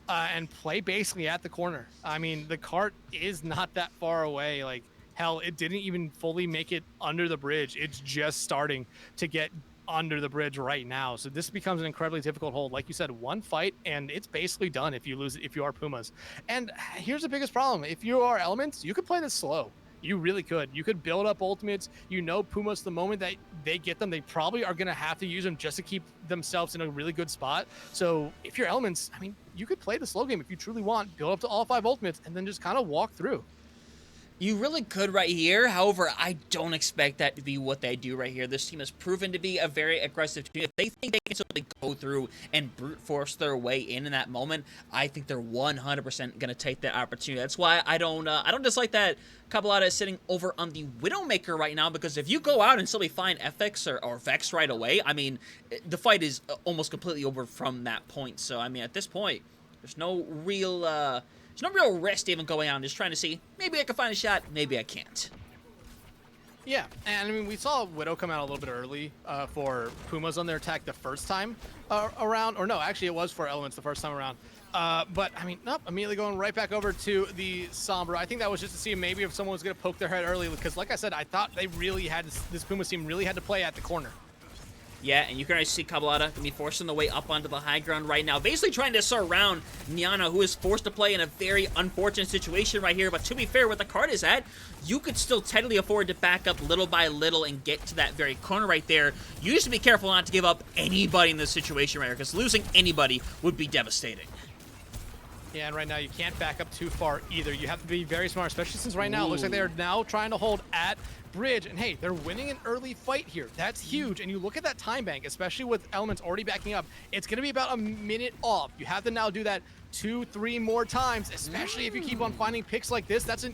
[SPEAKER 2] and play basically at the corner. I mean, the cart is not that far away. Like, hell, it didn't even fully make it under the bridge. It's just starting to get under the bridge right now. So this becomes an incredibly difficult hold. Like you said, one fight, and it's basically done if you lose it, if you are Pumas. And here's the biggest problem. If you are Elements, you could play this slow. You really could. You could build up ultimates. You know, Pumas, the moment that they get them, they probably are going to have to use them just to keep themselves in a really good spot. So if you're Elements, I mean, you could play the slow game if you truly want, build up to all 5 ultimates, and then just kind of walk through.
[SPEAKER 1] You really could right here. However, I don't expect that to be what they do right here. This team has proven to be a very aggressive team. If they think they can simply go through and brute force their way in that moment, I think they're 100% going to take that opportunity. That's why I don't dislike that Cabalata is sitting over on the Widowmaker right now, because if you go out and simply find FX or Vex right away, I mean, the fight is almost completely over from that point. So, I mean, at this point, there's no real risk even going out and just trying to see, maybe I can find a shot, maybe I can't.
[SPEAKER 2] Yeah, and I mean, we saw Widow come out a little bit early for Pumas on their attack the first time around, or no, actually it was for Elements the first time around. But, I mean, nope, immediately going right back over to the Sombra. I think that was just to see maybe if someone was going to poke their head early, because like I said, I thought they really had, this Pumas team really had to play at the corner.
[SPEAKER 1] Yeah, and you can already see Cabalata going to be forcing the way up onto the high ground right now, basically trying to surround Niano, who is forced to play in a very unfortunate situation right here. But to be fair, where the card is at, you could still technically afford to back up little by little and get to that very corner right there. You just be careful not to give up anybody in this situation right here, because losing anybody would be devastating.
[SPEAKER 2] Yeah, and right now you can't back up too far either. You have to be very smart, especially since right now it looks like they are now trying to hold at bridge. And hey, they're winning an early fight here. That's huge. And you look at that time bank, especially with Elements already backing up, it's going to be about a minute off. You have to now do that 2-3 more times, especially if you keep on finding picks like this. That's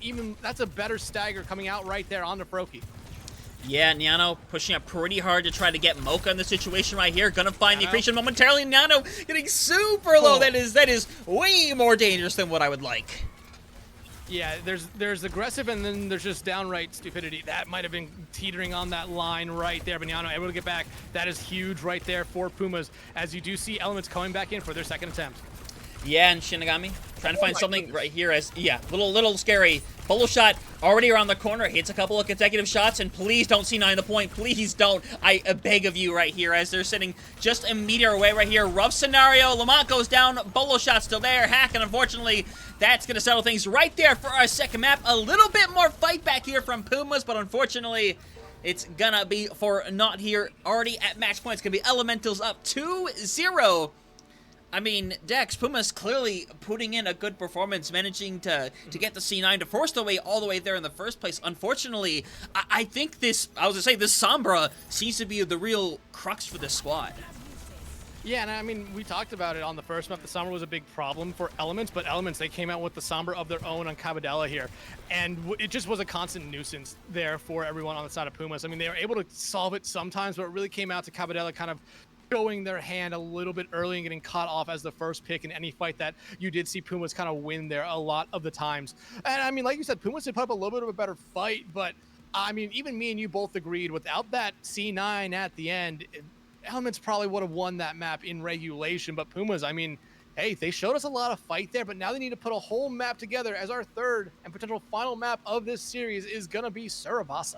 [SPEAKER 2] a better stagger coming out right there on the Froki.
[SPEAKER 1] Yeah, Niano pushing up pretty hard to try to get Mocha in the situation right here. Gonna find the accretion momentarily. Niano getting super low. That is way more dangerous than what I would like.
[SPEAKER 2] Yeah, there's aggressive, and then there's just downright stupidity. That might have been teetering on that line right there. But Niano able to get back. That is huge right there for Pumas, as you do see Elements coming back in for their second attempt.
[SPEAKER 1] Yeah, and Shinigami trying to find something right here as, yeah, little scary. Bolo shot already around the corner, hits a couple of consecutive shots, and please don't C9 the point. Please don't. I beg of you right here, as they're sitting just a meter away right here. Rough scenario. Lamont goes down. Bolo shot still there. Hack, and unfortunately, that's going to settle things right there for our second map. A little bit more fight back here from Pumas, but unfortunately, it's gonna be for not here. Already at match point, it's gonna be Elementals up 2-0. I mean, Dex, Pumas clearly putting in a good performance, managing to get the C9 to force the way all the way there in the first place. Unfortunately, I think this Sombra seems to be the real crux for this squad.
[SPEAKER 2] Yeah, and I mean, we talked about it on the first map. The Sombra was a big problem for Elements, but Elements, they came out with the Sombra of their own on Cabadella here. And it just was a constant nuisance there for everyone on the side of Pumas. I mean, they were able to solve it sometimes, but it really came out to Cabadella kind of showing their hand a little bit early and getting caught off as the first pick in any fight that you did see Pumas kind of win there a lot of the times. And I mean, like you said, Pumas did put up a little bit of a better fight, but I mean, even me and you both agreed without that C9 at the end, Elements probably would have won that map in regulation. But Pumas, I mean, hey, they showed us a lot of fight there, but now they need to put a whole map together, as our third and potential final map of this series is going to be Surabasa.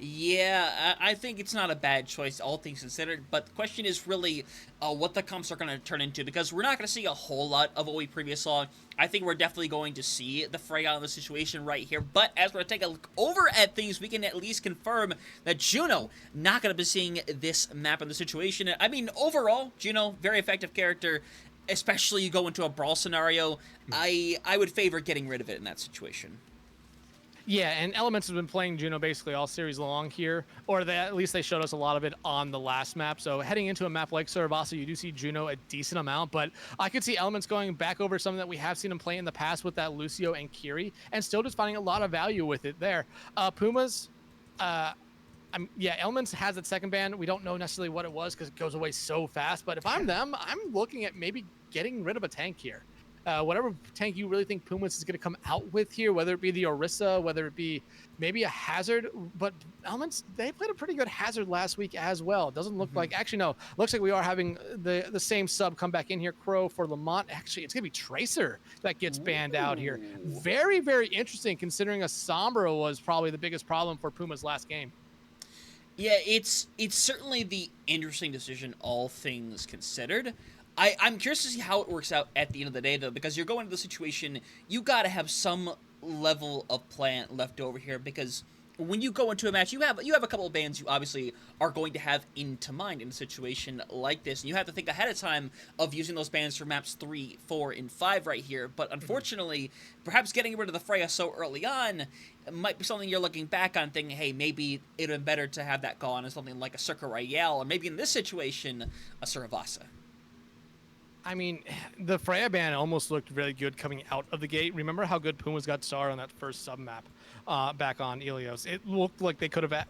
[SPEAKER 1] Yeah, I think it's not a bad choice, all things considered, but the question is really what the comps are going to turn into, because we're not going to see a whole lot of what we previously saw. I think we're definitely going to see the fray out of the situation right here, but as we're taking a look over at things, we can at least confirm that Juno not going to be seeing this map in the situation. I mean, overall, Juno, very effective character, especially you go into a brawl scenario. I would favor getting rid of it in that situation.
[SPEAKER 2] Yeah, and Elements has been playing Juno basically all series long here, or at least they showed us a lot of it on the last map. So heading into a map like Surabasa, you do see Juno a decent amount, but I could see Elements going back over something that we have seen him play in the past with that Lucio and Kiri, and still just finding a lot of value with it there. Pumas, yeah, Elements has its second ban. We don't know necessarily what it was because it goes away so fast, but if I'm them, I'm looking at maybe getting rid of a tank here. Whatever tank you really think Pumas is going to come out with here, whether it be the Orisa, whether it be maybe a Hazard, but Elements, they played a pretty good Hazard last week as well. It doesn't look like, actually, no, looks like we are having the same sub come back in here, Crow for Lamont. Actually, it's going to be Tracer that gets banned out here. Very, very interesting considering a Sombra was probably the biggest problem for Pumas last game.
[SPEAKER 1] Yeah, it's certainly the interesting decision, all things considered. I'm curious to see how it works out at the end of the day, though, because you're going into the situation, you got to have some level of plan left over here, because when you go into a match, you have a couple of bans you obviously are going to have into mind in a situation like this, and you have to think ahead of time of using those bans for maps 3, 4, and 5 right here, but unfortunately, perhaps getting rid of the Freya so early on might be something you're looking back on thinking, hey, maybe it would have been better to have that gone as something like a Circa Royale, or maybe in this situation, a Surabasa.
[SPEAKER 2] I mean, the Freya ban almost looked really good coming out of the gate. Remember how good Pumas got Star on that first sub map back on Ilios? It looked like they could have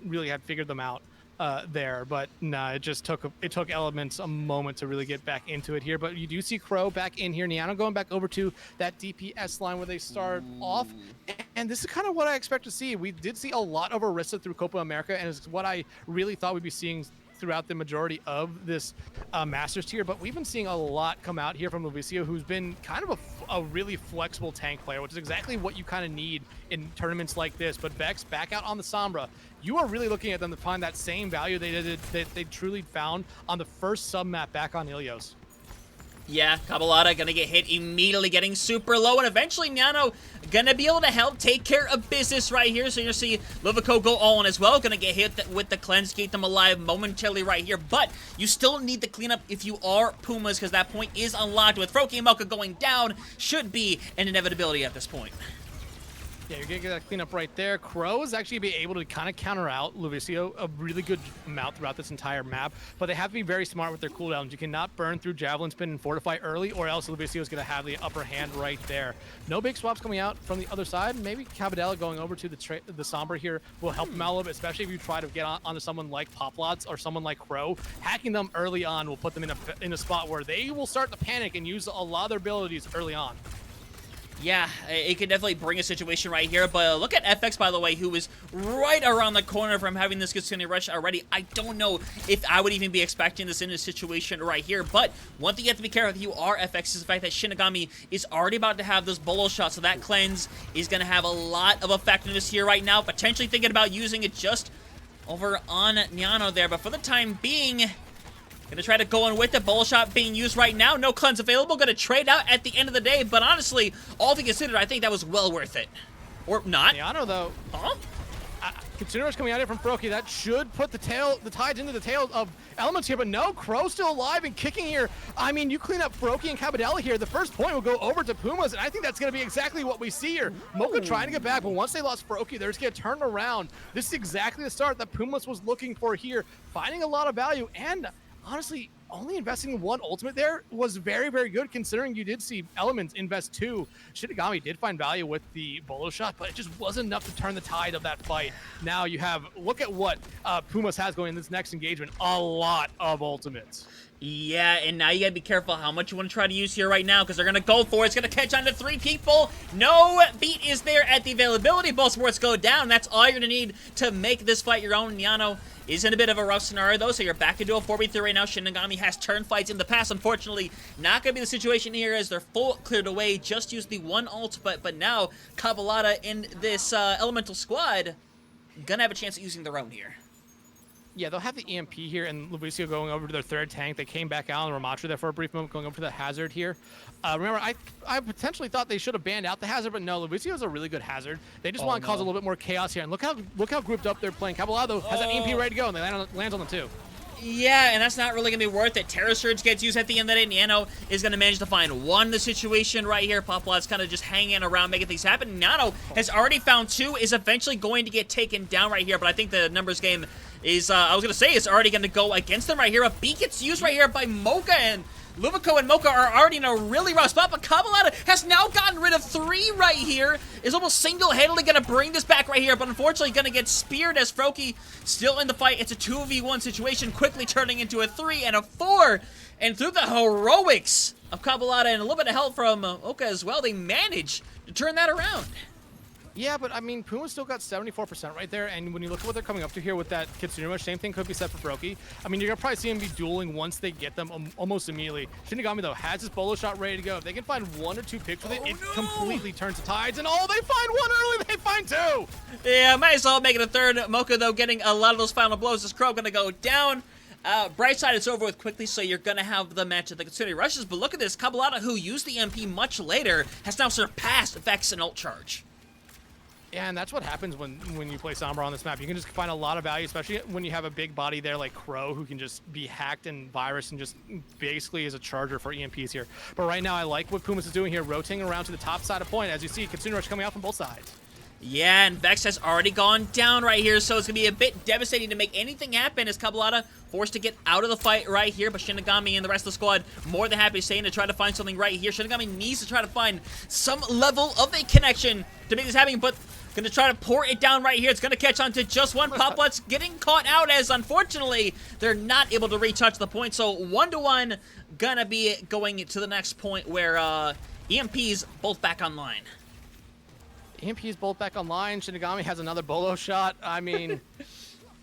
[SPEAKER 2] really had figured them out there, but nah, it just took Elements a moment to really get back into it here. But you do see Crow back in here. Niano going back over to that DPS line where they start off, and this is kind of what I expect to see. We did see a lot of Orisa through Copa America, and it's what I really thought we'd be seeing throughout the majority of this Masters tier, but we've been seeing a lot come out here from Luvicio, who's been kind of a really flexible tank player, which is exactly what you kind of need in tournaments like this. But Vex back out on the Sombra, you are really looking at them to find that same value they truly found on the first sub map back on Ilios.
[SPEAKER 1] Yeah, Cabalata gonna get hit immediately, getting super low, and eventually Niano gonna be able to help take care of business right here. So you're gonna see Lovico go all in as well, gonna get hit with the cleanse, keep them alive momentarily right here, but you still need the cleanup if you are Pumas, because that point is unlocked. With Froki and Mocha going down, should be an inevitability at this point.
[SPEAKER 2] Yeah, you're going to get that cleanup right there. Crows actually be able to kind of counter out Luvicio a really good amount throughout this entire map, but they have to be very smart with their cooldowns. You cannot burn through Javelin Spin and Fortify early, or else Luvicio is going to have the upper hand right there. No big swaps coming out from the other side. Maybe Cabadella going over to the Sombra here will help them out a little bit, especially if you try to get onto someone like Poplots or someone like Crow. Hacking them early on will put them in a spot where they will start to panic and use a lot of their abilities early on.
[SPEAKER 1] Yeah, it could definitely bring a situation right here, but look at FX, by the way, who is right around the corner from having this Kitsune Rush already. I don't know if I would even be expecting this in a situation right here, but one thing you have to be careful if you are FX is the fact that Shinigami is already about to have those bolo shots, so that cleanse is going to have a lot of effectiveness here right now, potentially thinking about using it just over on Niano there, but for the time being, gonna try to go in with the bolo shot being used right now. No cleanse available. Gonna trade out at the end of the day. But honestly, all things considered, I think that was well worth it. Or not.
[SPEAKER 2] Niano, though.
[SPEAKER 1] Huh?
[SPEAKER 2] Considering coming out here from Froki, that should put the tides into the tail of Elements here, but no, Crow's still alive and kicking here. I mean, you clean up Froki and Cabadella here, the first point will go over to Pumas, and I think that's going to be exactly what we see here. Mocha trying to get back, but once they lost Froki, they're just going to turn around. This is exactly the start that Pumas was looking for here, finding a lot of value, and honestly, only investing in one ultimate there was very, very good, considering you did see Elements invest 2. Shinigami did find value with the bolo shot, but it just wasn't enough to turn the tide of that fight. Now you have, look at what Pumas has going in this next engagement, a lot of ultimates.
[SPEAKER 1] Yeah, and now you gotta be careful how much you want to try to use here right now, because they're gonna go for it. It's gonna catch on to 3 people. No beat is there at the availability. Both sports go down. That's all you're gonna need to make this fight your own. Niano is in a bit of a rough scenario, though, so you're back into a 4v3 right now. Shinigami has turned fights in the past. Unfortunately, not going to be the situation here as they're full cleared away. Just used the one ult, but now Cabalata in this elemental squad going to have a chance at using their own here.
[SPEAKER 2] Yeah, they'll have the EMP here, and Luvicio going over to their third tank. They came back out, and Ramatra there for a brief moment, going over to the Hazard here. Remember, I potentially thought they should have banned out the Hazard, but no, Luvicio is a really good Hazard. They just want to cause a little bit more chaos here, and look how grouped up they're playing. Caballado has that EMP ready to go, and they lands on the 2.
[SPEAKER 1] Yeah, and that's not really going to be worth it. Terror Surge gets used at the end of the day. Nano is going to manage to find one in the situation right here. Poplat's kind of just hanging around, making things happen. Nano has already found two, is eventually going to get taken down right here, but I think the numbers game is, I was going to say, is already going to go against them right here. A B gets used right here by Mocha, and Luvico and Mocha are already in a really rough spot, but Kabbalada has now gotten rid of 3 right here, is almost single-handedly going to bring this back right here, but unfortunately going to get speared as Froakie still in the fight. It's a 2v1 situation, quickly turning into a 3 and a 4, and through the heroics of Kabbalada and a little bit of help from Mocha as well, they manage to turn that around.
[SPEAKER 2] Yeah, but I mean, Pumas still got 74% right there, and when you look at what they're coming up to here with that Kitsune Rush, same thing could be said for Froakie. I mean, you're going to probably see him be dueling once they get them almost immediately. Shinigami, though, has his bolo shot ready to go. If they can find 1 or 2 picks with it, it completely turns the tides, and they find 1 early, they find 2!
[SPEAKER 1] Yeah, might as well make it a third. Mocha, though, getting a lot of those final blows. This Crow going to go down. Bright side, it's over with quickly, so you're going to have the match at the Kitsune Rushes, but look at this. Kabbalada, who used the MP much later, has now surpassed Vex and Ult Charge.
[SPEAKER 2] Yeah, and that's what happens when you play Sombra on this map. You can just find a lot of value, especially when you have a big body there like Crow, who can just be hacked and virus and just basically is a charger for EMPs here. But right now, I like what Pumas is doing here, rotating around to the top side of point. As you see, Kitsune Rush coming out from both sides.
[SPEAKER 1] Yeah, and Vex has already gone down right here, so it's going to be a bit devastating to make anything happen as Kabbalada forced to get out of the fight right here, but Shinigami and the rest of the squad more than happy to stay in to try to find something right here. Shinigami needs to try to find some level of a connection to make this happen, but going to try to pour it down right here. It's going to catch on to just one. Poplat's getting caught out as, unfortunately, they're not able to retouch the point, so 1-1 going to be going to the next point where EMP's both back online.
[SPEAKER 2] EMP's both back online. Shinigami has another bolo shot. I mean,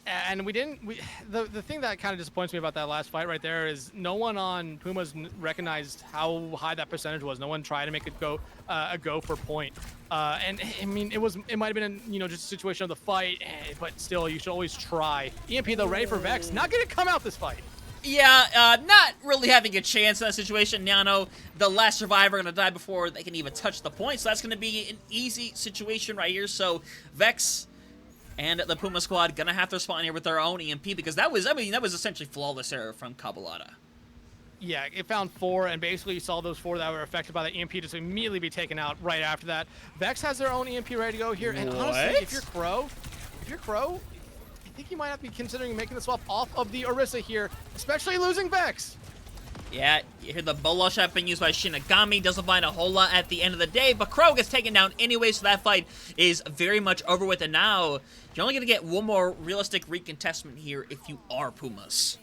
[SPEAKER 2] and the thing that kind of disappoints me about that last fight right there is no one on Pumas recognized how high that percentage was. No one tried to make it go a go for point. And I mean, it might have been just a situation of the fight, but still, you should always try. EMP though, ready for Vex, not gonna come out this fight.
[SPEAKER 1] Yeah, not really having a chance in that situation. Nano, the last survivor, going to die before they can even touch the point. So that's going to be an easy situation right here. So Vex and the Puma squad going to have to respond here with their own EMP because that was essentially flawless error from Kabbalada.
[SPEAKER 2] Yeah, it found 4, and basically you saw those 4 that were affected by the EMP just immediately be taken out right after that. Vex has their own EMP ready to go here, and honestly, if you're Crow, I think you might not be considering making the swap off of the Orisa here, especially losing Vex.
[SPEAKER 1] Yeah, you hear the bolo shot being used by Shinigami. Doesn't find a whole lot at the end of the day, but Crow gets taken down anyway, so that fight is very much over with. And now, you're only going to get one more realistic recontestment here if you are Pumas.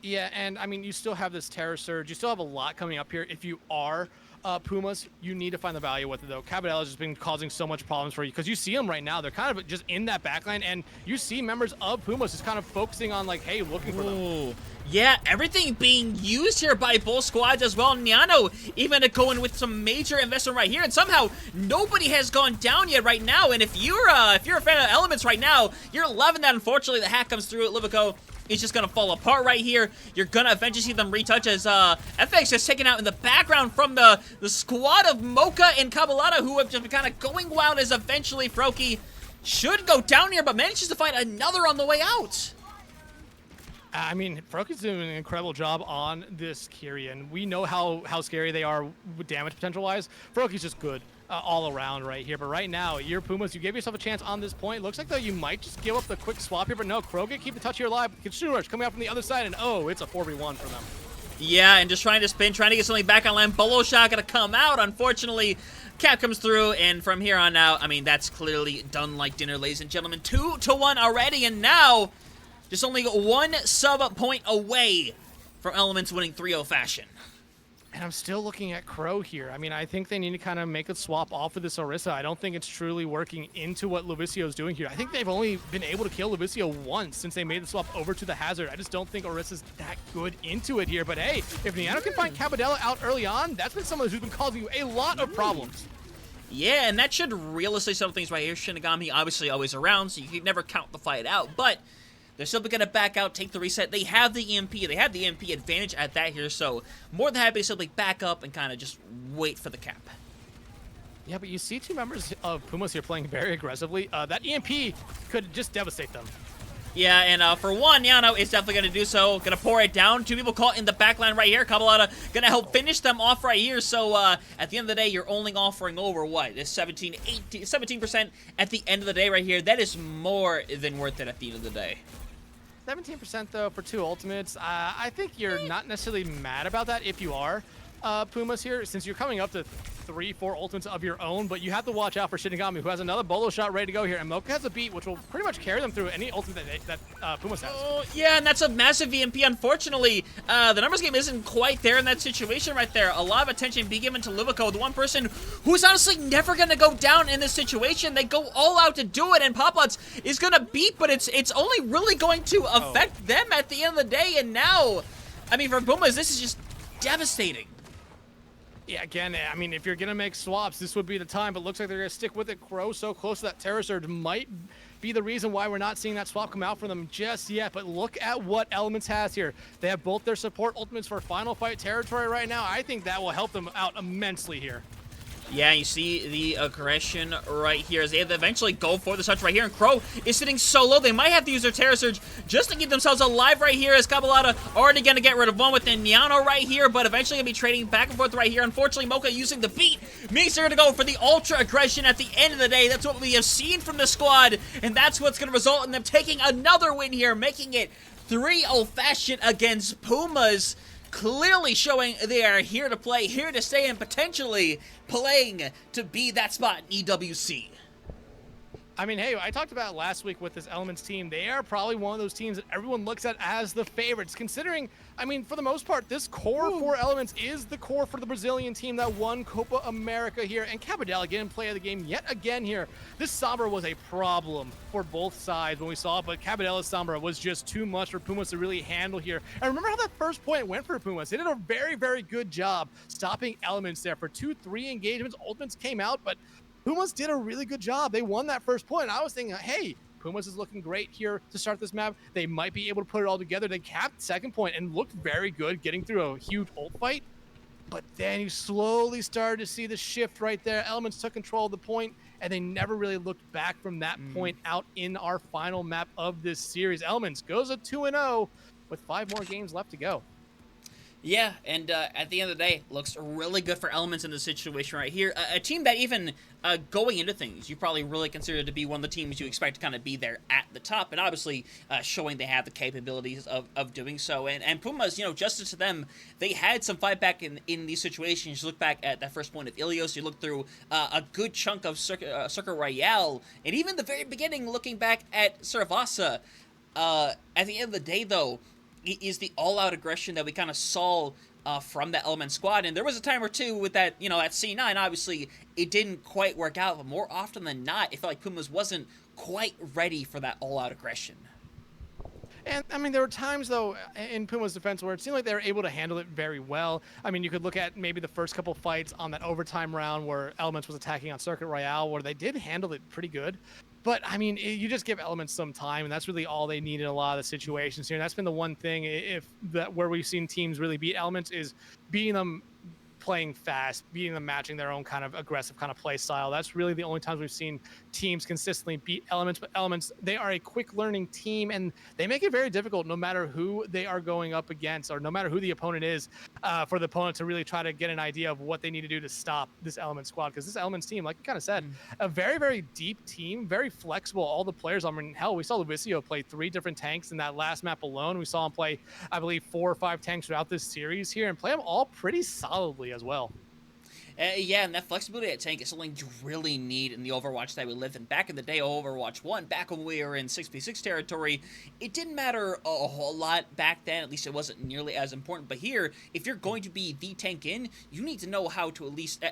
[SPEAKER 2] Yeah, and I mean, you still have this Terror Surge. You still have a lot coming up here. If you are Pumas, you need to find the value with it, though. Cabadela's just been causing so much problems for you because you see them right now. They're kind of just in that backline, and you see members of Pumas just kind of focusing on, like, hey, looking for them.
[SPEAKER 1] Yeah, everything being used here by both squads as well. Niano even going with some major investment right here, and somehow nobody has gone down yet right now. And if you're a fan of Elements right now, you're loving that. Unfortunately, the hack comes through at Livico. It's just going to fall apart right here. You're going to eventually see them retouch as FX is taken out in the background from the squad of Mocha and Kabbalada, who have just been kind of going wild as eventually Froakie should go down here, but manages to find another on the way out.
[SPEAKER 2] I mean, Froakie's doing an incredible job on this Kyrian. We know how scary they are with damage potential-wise. Froakie's just good all around right here. But right now, you're Pumas. You gave yourself a chance on this point. Looks like, though, you might just give up the quick swap here. But no, Krogan, keep the touch here alive. Kitsune Rush coming out from the other side. And, it's a 4v1 for them.
[SPEAKER 1] Yeah, and just trying to spin, trying to get something back on land. Bolo shot going to come out. Unfortunately, Cap comes through. And from here on out, I mean, that's clearly done like dinner, ladies and gentlemen. 2-1 already. And now, just only one sub-point away from Elements winning 3-0 fashion.
[SPEAKER 2] And I'm still looking at Crow here. I mean, I think they need to kind of make a swap off of this Orisa. I don't think it's truly working into what Lovicio's doing here. I think they've only been able to kill Lovicio once since they made the swap over to the Hazard. I just don't think Orisa's that good into it here. But hey, if Niano can find Cabadela out early on, that's been someone who's been causing you a lot of problems.
[SPEAKER 1] Yeah, and that should realistically settle things right here. Shinigami obviously always around, so you can never count the fight out. But they're still going to back out, take the reset. They have the EMP. They have the EMP advantage at that here, so more than happy to simply back up and kind of just wait for the cap.
[SPEAKER 2] Yeah, but you see 2 members of Pumas here playing very aggressively. That EMP could just devastate them.
[SPEAKER 1] Yeah, and for one, Yano is definitely going to do so. Going to pour it down. Two people caught in the backline right here. Kabalata going to help finish them off right here. So at the end of the day, you're only offering over, what, this 17% at the end of the day right here. That is more than worth it at the end of the day.
[SPEAKER 2] 17% though for 2 ultimates. I think you're not necessarily mad about that if you are Pumas here, since you're coming up to 3-4 ultimates of your own, but you have to watch out for Shinigami, who has another bolo shot ready to go here, and Mocha has a beat, which will pretty much carry them through any ultimate that Pumas has.
[SPEAKER 1] Oh, yeah, and that's a massive VMP, unfortunately. The numbers game isn't quite there in that situation right there. A lot of attention being given to Livico, the one person who's honestly never going to go down in this situation. They go all out to do it, and Poplots is going to beat, but it's only really going to affect them at the end of the day, and now, I mean, for Pumas, this is just devastating.
[SPEAKER 2] Yeah, again, I mean, if you're going to make swaps, this would be the time, but looks like they're going to stick with it. Crow so close to that Terror Surge might be the reason why we're not seeing that swap come out for them just yet, but look at what Elements has here. They have both their support ultimates for Final Fight territory right now. I think that will help them out immensely here.
[SPEAKER 1] Yeah, you see the aggression right here as they eventually go for the touch right here, and Crow is sitting solo. They might have to use their Terror Surge just to keep themselves alive right here, as Kabalata already going to get rid of one within Niano right here, but eventually going to be trading back and forth right here. Unfortunately, Mocha using the beat means they're going to go for the ultra aggression at the end of the day. That's what we have seen from the squad, and that's what's going to result in them taking another win here, making it 3-0 fashion against Pumas. Clearly showing they are here to play, here to stay, and potentially playing to be that spot in EWC.
[SPEAKER 2] I mean, hey, I talked about last week with this Elements team. They are probably one of those teams that everyone looks at as the favorites, considering, I mean, for the most part, this core for Elements is the core for the Brazilian team that won Copa America here. And Cabadella getting play of the game yet again here. This Sombra was a problem for both sides when we saw it, but Cabadella's Sombra was just too much for Pumas to really handle here. And remember how that first point went for Pumas. They did a very, very good job stopping Elements there for 2-3 engagements. Ultimates came out, but Pumas did a really good job. They won that first point. I was thinking, hey, Pumas is looking great here to start this map. They might be able to put it all together. They capped second point and looked very good getting through a huge ult fight. But then you slowly started to see the shift right there. Elements took control of the point, and they never really looked back from that point out in our final map of this series. Elements goes a 2-0 with 5 more games left to go.
[SPEAKER 1] Yeah, and at the end of the day, looks really good for Elements in this situation right here. A team that even going into things, you probably really consider to be one of the teams you expect to kind of be there at the top, and obviously showing they have the capabilities of doing so. And Pumas, you know, justice to them, they had some fight back in these situations. You look back at that first point of Ilios, you look through a good chunk of Circuit Royale, and even the very beginning, looking back at Cervasa. At the end of the day, though, is the all-out aggression that we kind of saw from that Element squad. And there was a time or two with that, you know, at C9, obviously, it didn't quite work out, but more often than not, it felt like Pumas wasn't quite ready for that all-out aggression.
[SPEAKER 2] And, I mean, there were times, though, in Puma's defense where it seemed like they were able to handle it very well. I mean, you could look at maybe the first couple fights on that overtime round where Elements was attacking on Circuit Royale, where they did handle it pretty good. But, I mean, you just give Elements some time, and that's really all they need in a lot of the situations here. And that's been the one thing where we've seen teams really beat Elements is beating them playing fast, beating them matching their own kind of aggressive kind of play style. That's really the only times we've seen teams consistently beat Elements. But Elements, they are a quick learning team, and they make it very difficult no matter who they are going up against or no matter who the opponent is, for the opponent to really try to get an idea of what they need to do to stop this Elements squad. Because this Elements team, like you kind of said, a very, very deep team, very flexible. All the players, I mean, hell, we saw Luvicio play 3 different tanks in that last map alone. We saw him play, I believe, 4 or 5 tanks throughout this series here and play them all pretty solidly as well.
[SPEAKER 1] Yeah, and that flexibility at tank is something you really need in the Overwatch that we live in. Back in the day, Overwatch 1, back when we were in 6v6 territory, it didn't matter a whole lot back then. At least it wasn't nearly as important. But here, if you're going to be the tank in, you need to know how to at least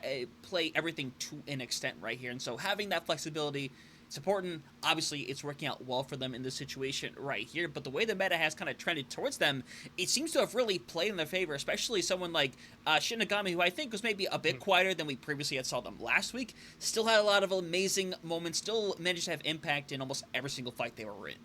[SPEAKER 1] play everything to an extent right here. And so having that flexibility, it's important. Obviously, it's working out well for them in this situation right here, but the way the meta has kind of trended towards them, it seems to have really played in their favor, especially someone like Shinigami, who I think was maybe a bit quieter than we previously had saw them last week, still had a lot of amazing moments, still managed to have impact in almost every single fight they were in.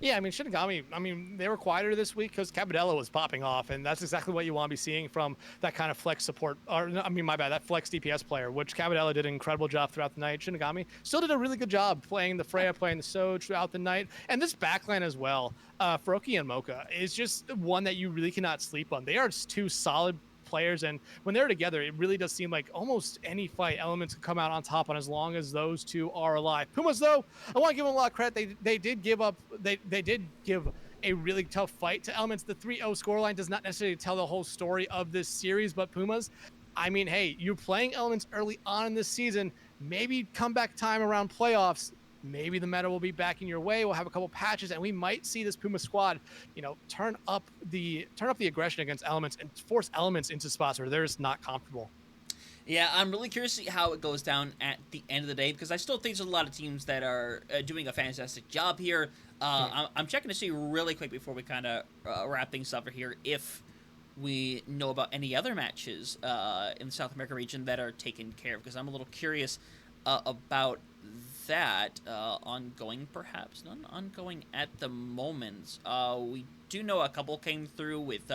[SPEAKER 2] Yeah, I mean, Shinigami, I mean, they were quieter this week because Cabadella was popping off, and that's exactly what you want to be seeing from that kind of flex support, or I mean, my bad, that flex DPS player, which Cabadella did an incredible job throughout the night. Shinigami still did a really good job playing the Freya, playing the Soj throughout the night, and this backline as well. Faroki and Mocha is just one that you really cannot sleep on. They are just two solid players, and when they're together, it really does seem like almost any fight Elements can come out on top on as long as those two are alive. Pumas, though, I want to give them a lot of credit. They did give up. They did give a really tough fight to Elements. The 3-0 scoreline does not necessarily tell the whole story of this series, but Pumas, I mean, hey, you're playing Elements early on in this season. Maybe comeback time around playoffs. Maybe the meta will be back in your way. We'll have a couple patches, and we might see this Puma squad, turn up the aggression against Elements and force Elements into spots where they're just not comfortable.
[SPEAKER 1] Yeah, I'm really curious to see how it goes down at the end of the day, because I still think there's a lot of teams that are doing a fantastic job here. I'm checking to see really quick before we kind of wrap things up here if we know about any other matches in the South America region that are taken care of, because I'm a little curious about that. Ongoing, perhaps? None ongoing at the moment. We do know a couple came through with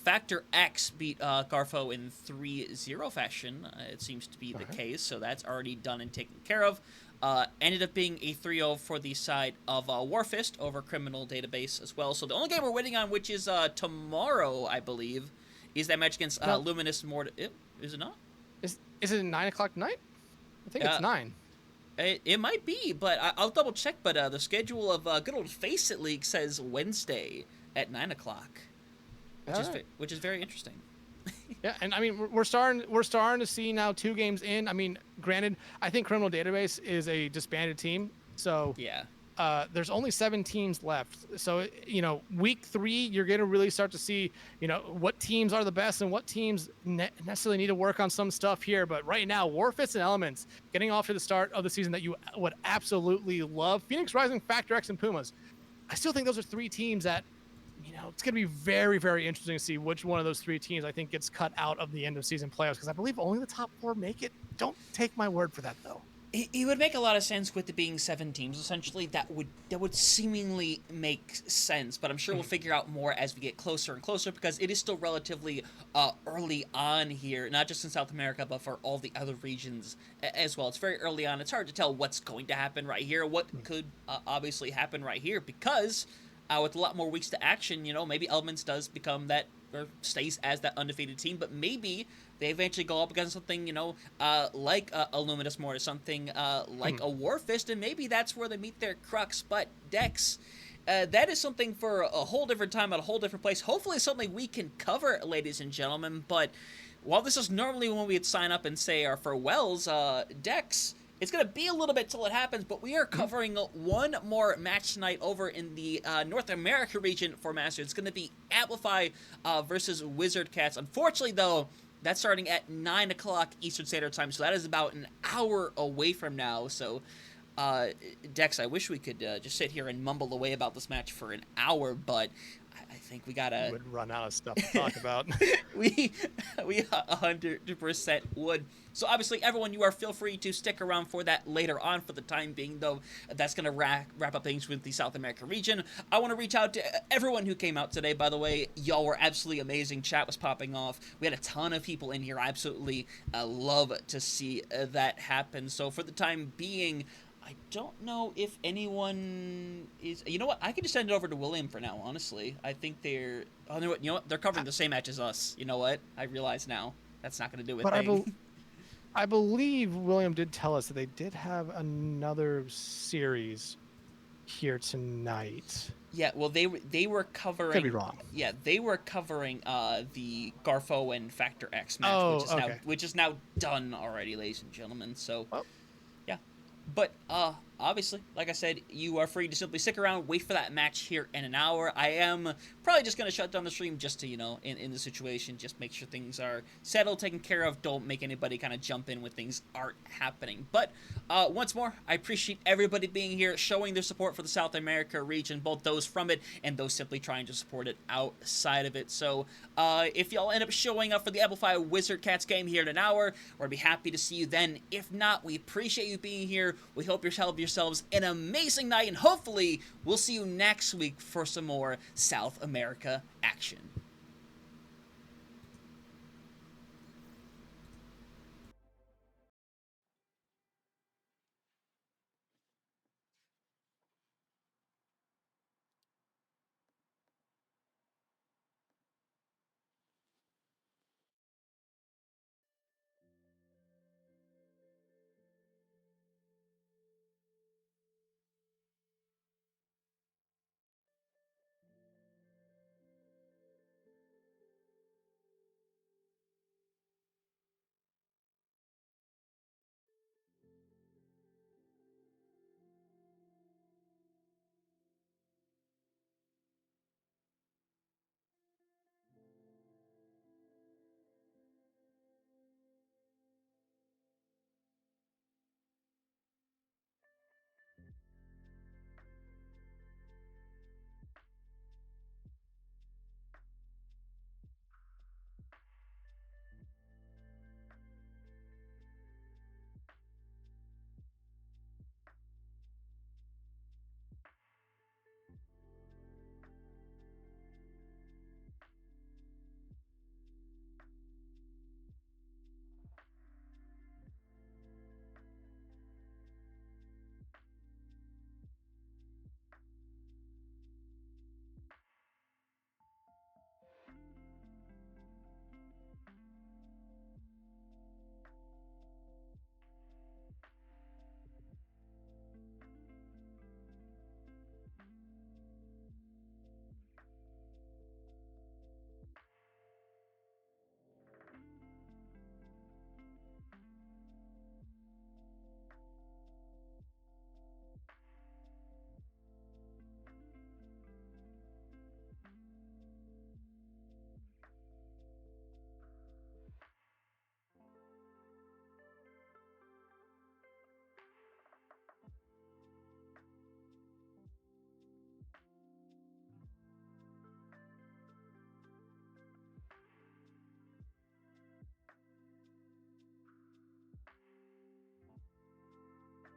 [SPEAKER 1] Factor X beat Garfo in 3-0 fashion. It seems to be the case, so that's already done and taken care of. Ended up being a 3-0 for the side of Warfist over Criminal Database as well. So the only game we're waiting on, which is tomorrow, I believe, is that match against Luminous Mort. Is it not?
[SPEAKER 2] Is it at 9 o'clock tonight? I think it's 9.
[SPEAKER 1] It might be, but I'll double check. But the schedule of good old FaceIt League says Wednesday at 9 o'clock, which is very interesting.
[SPEAKER 2] Yeah, and I mean we're starting to see now 2 games in. I mean, granted, I think Criminal Database is a disbanded team, so
[SPEAKER 1] yeah.
[SPEAKER 2] There's only 7 teams left. So, week 3, you're going to really start to see, what teams are the best and what teams necessarily need to work on some stuff here. But right now, Warfist and Elements getting off to the start of the season that you would absolutely love. Phoenix Rising, Factor X, and Pumas. I still think those are 3 teams that, it's going to be very, very interesting to see which one of those 3 teams I think gets cut out of the end of season playoffs, because I believe only the top 4 make it. Don't take my word for that, though.
[SPEAKER 1] It would make a lot of sense with it being 7 teams. Essentially, that would seemingly make sense. But I'm sure we'll figure out more as we get closer and closer, because it is still relatively early on here, not just in South America, but for all the other regions as well. It's very early on. It's hard to tell what's going to happen right here, what could obviously happen right here, because with a lot more weeks to action, maybe Elements does become that, or stays as that undefeated team, but maybe they eventually go up against something, like a Luminous Mort, or something like a Warfist, and maybe that's where they meet their crux. But Dex, that is something for a whole different time at a whole different place. Hopefully something we can cover, ladies and gentlemen. But while this is normally when we'd sign up and say our farewells, Dex, it's going to be a little bit till it happens, but we are covering one more match tonight over in the North America region for Masters. It's going to be Amplify versus Wizard Cats. Unfortunately, though, that's starting at 9 o'clock Eastern Standard Time, so that is about an hour away from now. So, Dex, I wish we could just sit here and mumble away about this match for an hour, but I think we gotta...
[SPEAKER 2] We would run out of stuff to talk about.
[SPEAKER 1] we 100% would. So obviously, everyone, you are feel free to stick around for that later on. For the time being, though, that's going to wrap up things with the South America region. I want to reach out to everyone who came out today. By the way, y'all were absolutely amazing. Chat was popping off. We had a ton of people in here. I absolutely love to see that happen. So for the time being, I don't know if anyone is... You know what? I can just send it over to William for now, honestly. I think they're... Oh, you know what? They're covering the same match as us. You know what? I realize now. That's not going to do a thing.
[SPEAKER 2] I believe William did tell us that they did have another series here tonight.
[SPEAKER 1] Yeah, well, they were covering...
[SPEAKER 2] Could be wrong.
[SPEAKER 1] Yeah, they were covering the Garfo and Factor X match, which is now done already, ladies and gentlemen. So... Well. But, obviously, like I said, you are free to simply stick around, wait for that match here in an hour. I am probably just going to shut down the stream just to, in the situation, just make sure things are settled, taken care of. Don't make anybody kind of jump in when things aren't happening. But, once more, I appreciate everybody being here, showing their support for the South America region, both those from it and those simply trying to support it outside of it. So, if y'all end up showing up for the Amplify Wizard Cats game here in an hour, we'll be happy to see you then. If not, we appreciate you being here. We hope you have yourselves an amazing night, and hopefully we'll see you next week for some more South America action.